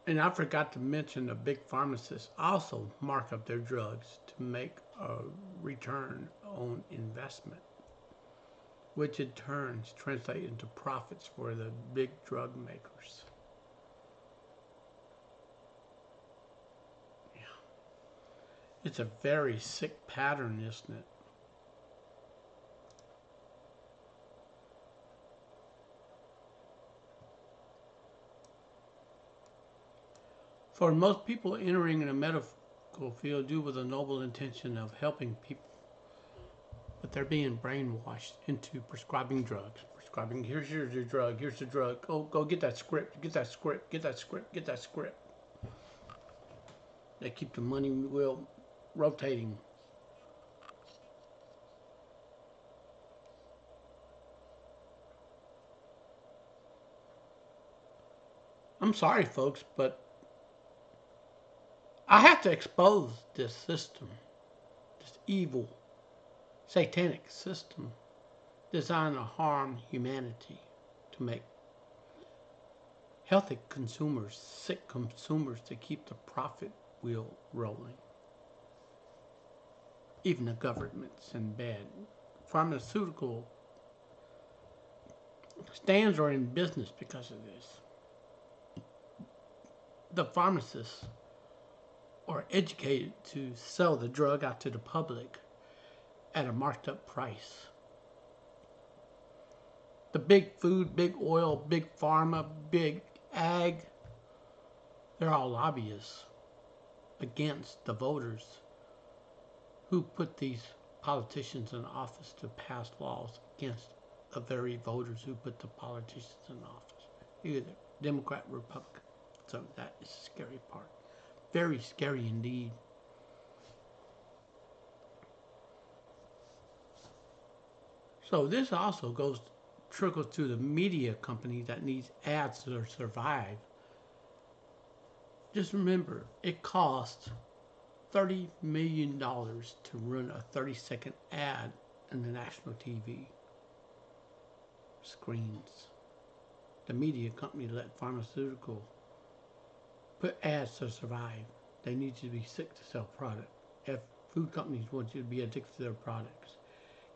and I forgot to mention the big pharmacists also mark up their drugs to make a return on investment, which in turn translate into profits for the big drug makers. Yeah. It's a very sick pattern, isn't it? For most people entering in a medical field do with a noble intention of helping people, but they're being brainwashed into prescribing drugs. Prescribing, here's your drug, here's the drug. Go get that script, get that script, get that script, get that script. They keep the money wheel rotating. I'm sorry, folks, but I have to expose this system, this evil, satanic system designed to harm humanity, to make healthy consumers sick consumers, to keep the profit wheel rolling. Even the government's in bed. Pharmaceutical stands are in business because of this. The pharmacists are educated to sell the drug out to the public at a marked up price. The big food, big oil, big pharma, big ag, they're all lobbyists against the voters who put these politicians in office to pass laws against the very voters who put the politicians in office, either Democrat or Republican. So that is the scary part. Very scary indeed. So this also trickles to the media company that needs ads to survive. Just remember, it costs $30 million to run a 30-second ad in the national TV screens. The media company let pharmaceutical put ads to survive. They need you to be sick to sell product. If food companies want you to be addicted to their products,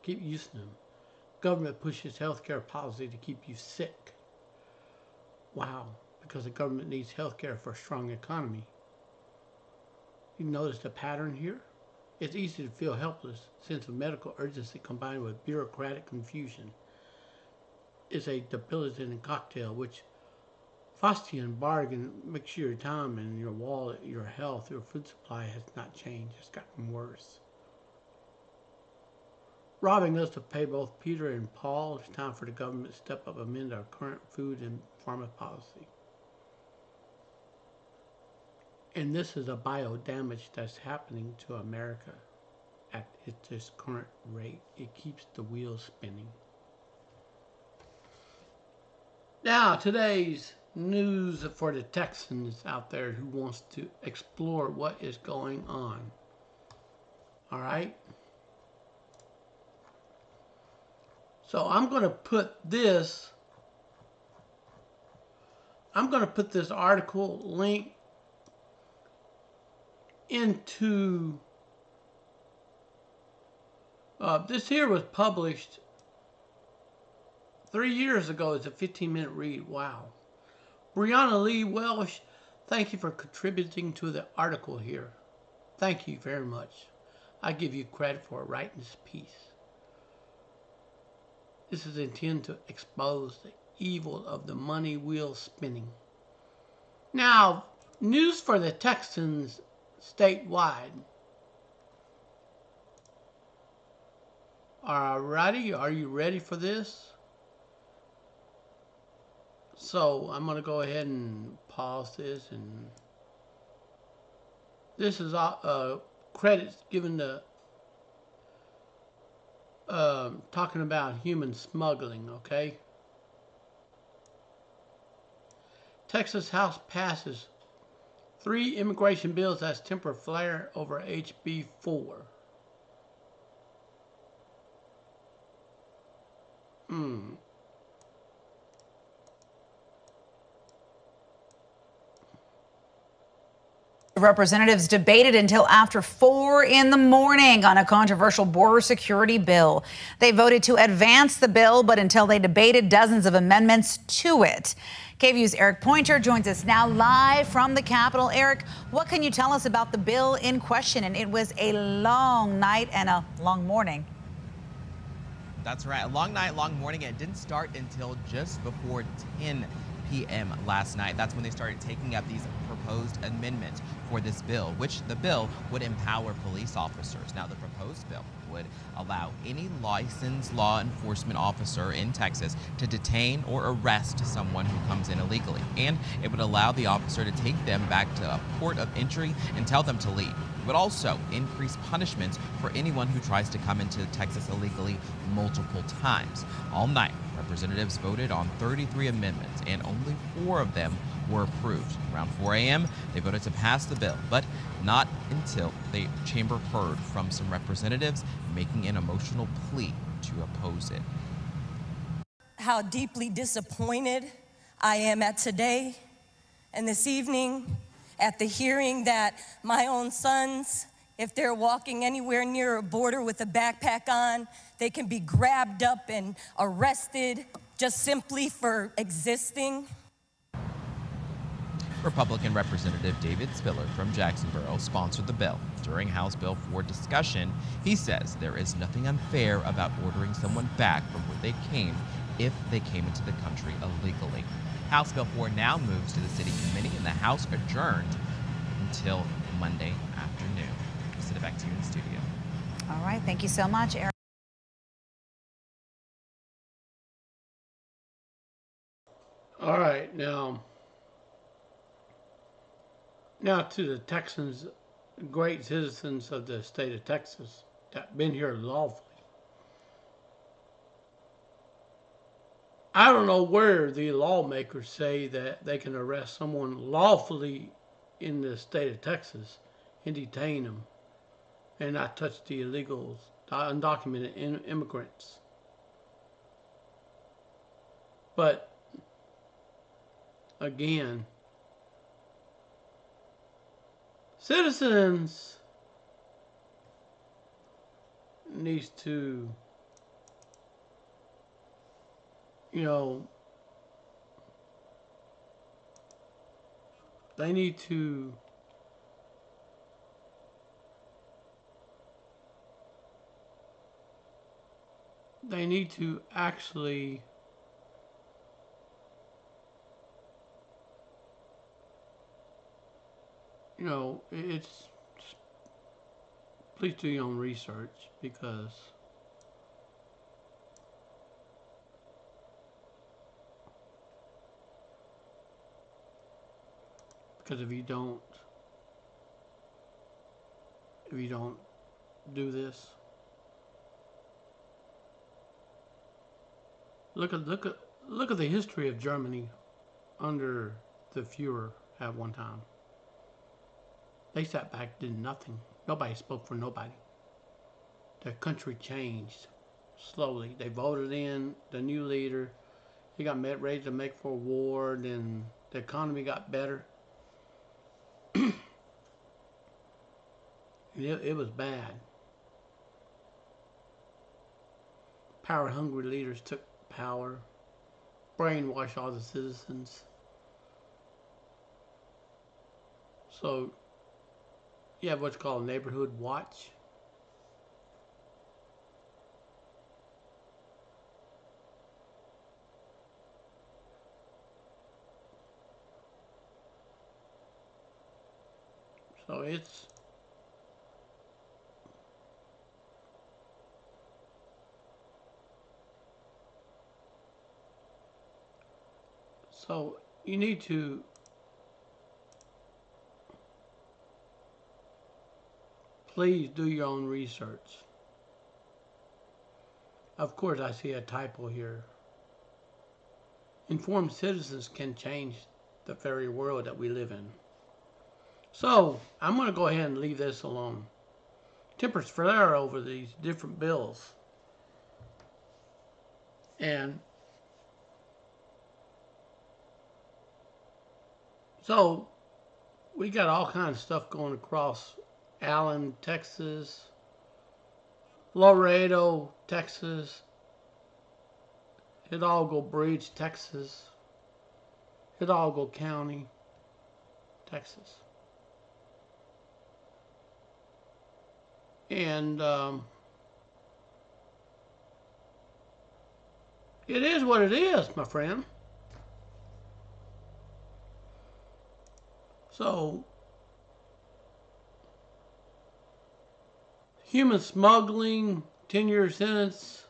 keep using them. Government pushes healthcare policy to keep you sick. Wow, because the government needs healthcare for a strong economy. You notice the pattern here? It's easy to feel helpless, sense of medical urgency combined with bureaucratic confusion is a debilitating cocktail which Faustian bargain makes your time and your wallet, your health, your food supply has not changed. It's gotten worse. Robbing us to pay both Peter and Paul, it's time for the government to step up and amend our current food and pharma policy. And this is a bio damage that's happening to America at this current rate. It keeps the wheels spinning. Now, today's news for the Texans out there who wants to explore what is going on. All right. So I'm going to put this article link into this here was published 3 years ago. It's a 15-minute read. Wow. Brianna Lee Welsh, thank you for contributing to the article here. Thank you very much. I give you credit for writing this piece. This is intended to expose the evil of the money wheel spinning. Now, news for the Texans statewide. Alrighty, are you ready for this? So I'm going to go ahead and pause this, and this is credits given to talking about human smuggling, okay? Texas House passes 3 immigration bills as temper flare over HB 4. Representatives debated until after 4 in the morning on a controversial border security bill. They voted to advance the bill, but until they debated dozens of amendments to it. KVU's Eric Pointer joins us now live from the Capitol. Eric, what can you tell us about the bill in question? And it was a long night and a long morning. That's right, a long night, long morning, and it didn't start until just before 10 p.m. last night. That's when they started taking up these proposed amendments for this bill, which the bill would empower police officers. Now, the proposed bill would allow any licensed law enforcement officer in Texas to detain or arrest someone who comes in illegally. And it would allow the officer to take them back to a port of entry and tell them to leave. It would also increase punishments for anyone who tries to come into Texas illegally multiple times. All night, Representatives voted on 33 amendments, and only 4 of them were approved. Around 4 a.m., they voted to pass the bill, but not until the chamber heard from some representatives making an emotional plea to oppose it. How deeply disappointed I am at today and this evening at the hearing that my own sons, if they're walking anywhere near a border with a backpack on, they can be grabbed up and arrested just simply for existing. Republican Representative David Spiller from Jacksonboro sponsored the bill. During House Bill 4 discussion, he says there is nothing unfair about ordering someone back from where they came if they came into the country illegally. House Bill 4 now moves to the City Committee, and the House adjourned until Monday afternoon. I'll send it back to you in the studio. All right. Thank you so much, Eric. All right, now to the Texans, great citizens of the state of Texas that been here lawfully. I don't know where the lawmakers say that they can arrest someone lawfully in the state of Texas and detain them and not touch the illegals, the undocumented immigrants. But again, citizens needs to, they need to actually it's please do your own research because if you don't do this, look at the history of Germany under the Fuhrer at one time. They sat back, did nothing. Nobody spoke for nobody. The country changed slowly. They voted in the new leader. He got ready to make for war. Then the economy got better. It was bad. Power-hungry leaders took power, brainwashed all the citizens. So you have what's called neighborhood watch. So you need to please do your own research. Of course, I see a typo here. Informed citizens can change the very world that we live in. So I'm going to go ahead and leave this alone. Tempers flare over these different bills. And so we got all kinds of stuff going across Allen, Texas, Laredo, Texas, Hidalgo Bridge, Texas, Hidalgo County, Texas. And it is what it is, my friend. So, human smuggling, 10-year sentence,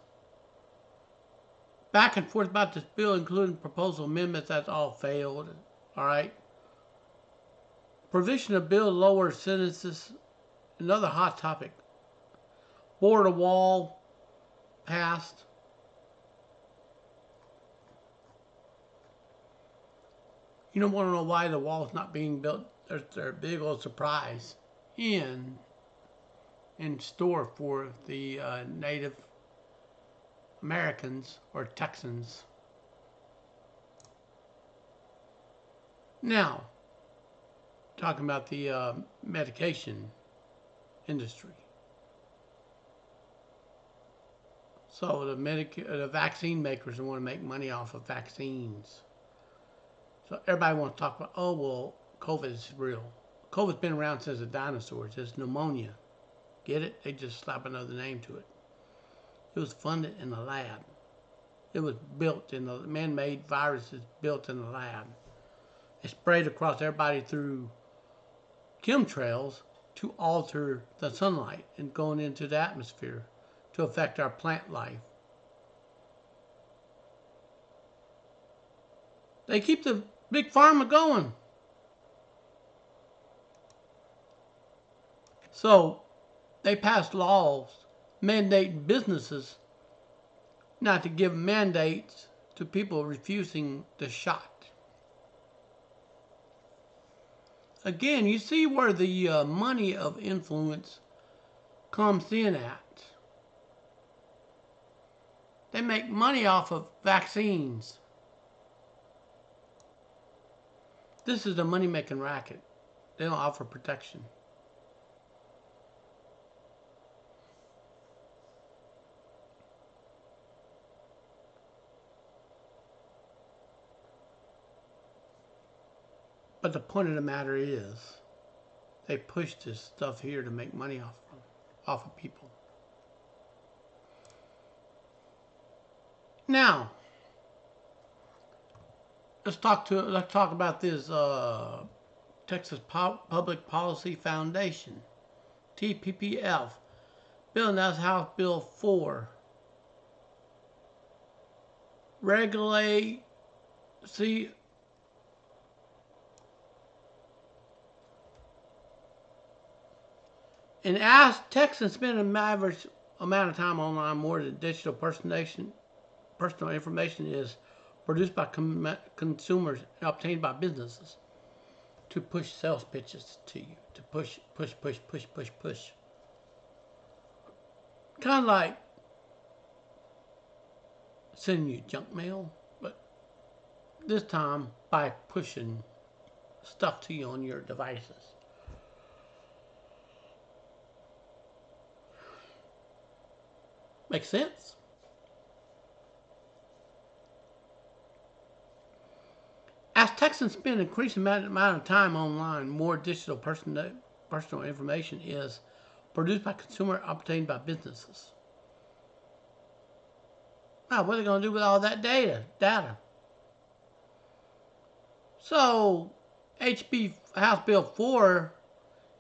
back and forth about this bill, including proposal amendments, that's all failed. All right. Provision of bill lower sentences, another hot topic. Border wall passed. You don't want to know why the wall's not being built. There's a big old surprise in store for the Native Americans or Texans. Now, talking about the medication industry. So the vaccine makers want to make money off of vaccines. So everybody wants to talk about, oh, well, COVID is real. COVID's been around since the dinosaurs. It's pneumonia. Get it? They just slap another name to it. It was funded in a lab. It was built in the man-made viruses built in the lab. It sprayed across everybody through chemtrails to alter the sunlight and going into the atmosphere to affect our plant life. They keep the big pharma going. So they passed laws mandating businesses not to give mandates to people refusing the shot. Again, you see where the money of influence comes in at. They make money off of vaccines. This is the money-making racket. They don't offer protection. But the point of the matter is, they push this stuff here to make money off of people. Now, let's talk about this Texas Public Policy Foundation, TPPF, bill, and that's House Bill 4. Regulate, see, and ask Texans spend an average amount of time online more than digital personal information is produced by consumers and obtained by businesses to push sales pitches to you, to push. Kind of like sending you junk mail, but this time by pushing stuff to you on your devices. Make sense? As Texans spend an increasing amount of time online, more digital personal information is produced by consumers, obtained by businesses. Now, what are they going to do with all that data? So, House Bill 4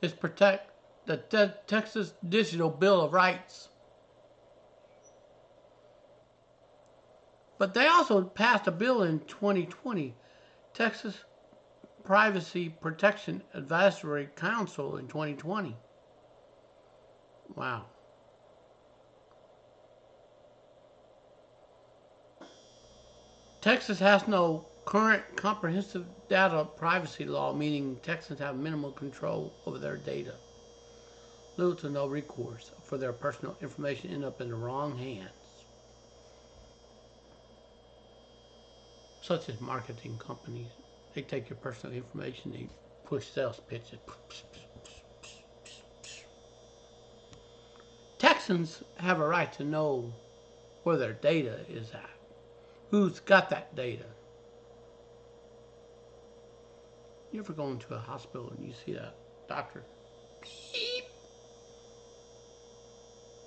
is protect the Texas Digital Bill of Rights. But they also passed a bill in 2020, Texas Privacy Protection Advisory Council in 2020. Wow. Texas has no current comprehensive data privacy law, meaning Texans have minimal control over their data. Little to no recourse for their personal information end up in the wrong hands. Such as marketing companies. They take your personal information, they push sales pitches. Texans have a right to know where their data is at. Who's got that data? You ever go into a hospital and you see that doctor? Beep.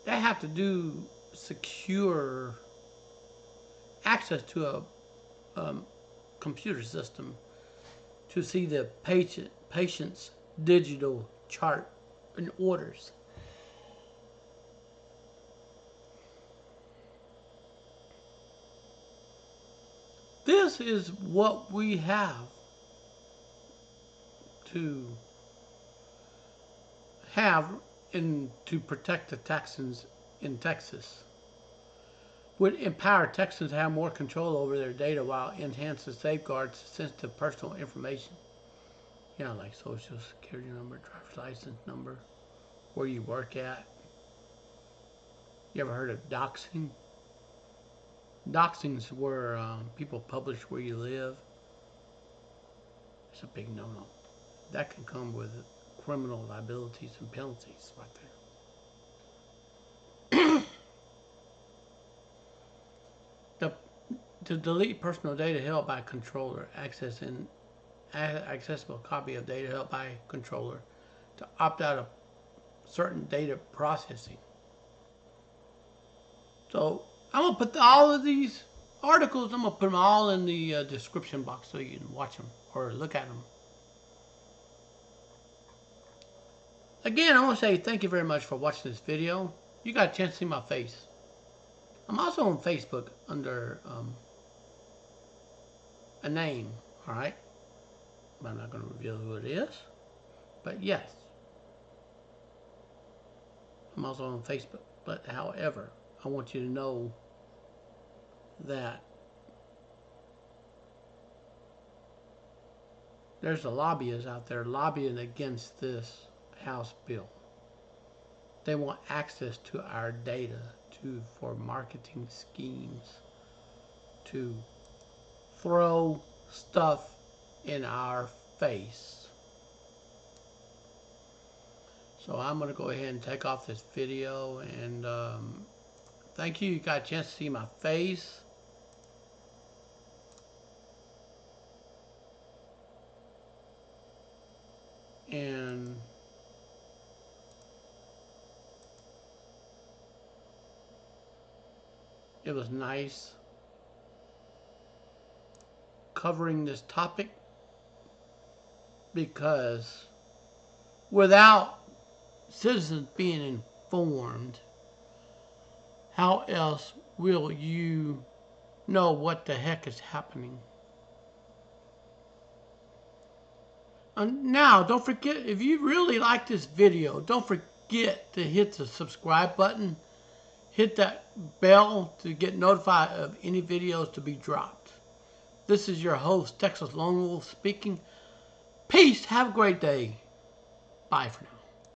They have to do secure access to a computer system to see the patient's digital chart and orders. This is what we have to to protect the Texans in Texas. would empower Texans to have more control over their data while enhancing safeguards sensitive personal information. You know, like social security number, driver's license number, where you work at. You ever heard of doxing? Doxing is where people publish where you live. It's a big no-no. That can come with criminal liabilities and penalties right there. To delete personal data held by a controller, accessible copy of data held by a controller, to opt out of certain data processing. So I'm going to put all of these articles, I'm going to put them all in the description box so you can watch them or look at them. Again, I want to say thank you very much for watching this video. You got a chance to see my face. I'm also on Facebook under a name, alright? But I'm not going to reveal who it is. But yes, I'm also on Facebook. But however, I want you to know that there's a lobbyist out there lobbying against this House bill. They want access to our data for marketing schemes, to throw stuff in our face. So I'm going to go ahead and take off this video, and thank you. You got a chance to see my face. And it was nice covering this topic, because without citizens being informed, how else will you know what the heck is happening? And now, don't forget, if you really like this video, don't forget to hit the subscribe button. Hit that bell to get notified of any videos to be dropped. This is your host, Texas Lone Wolf, speaking. Peace. Have a great day. Bye for now.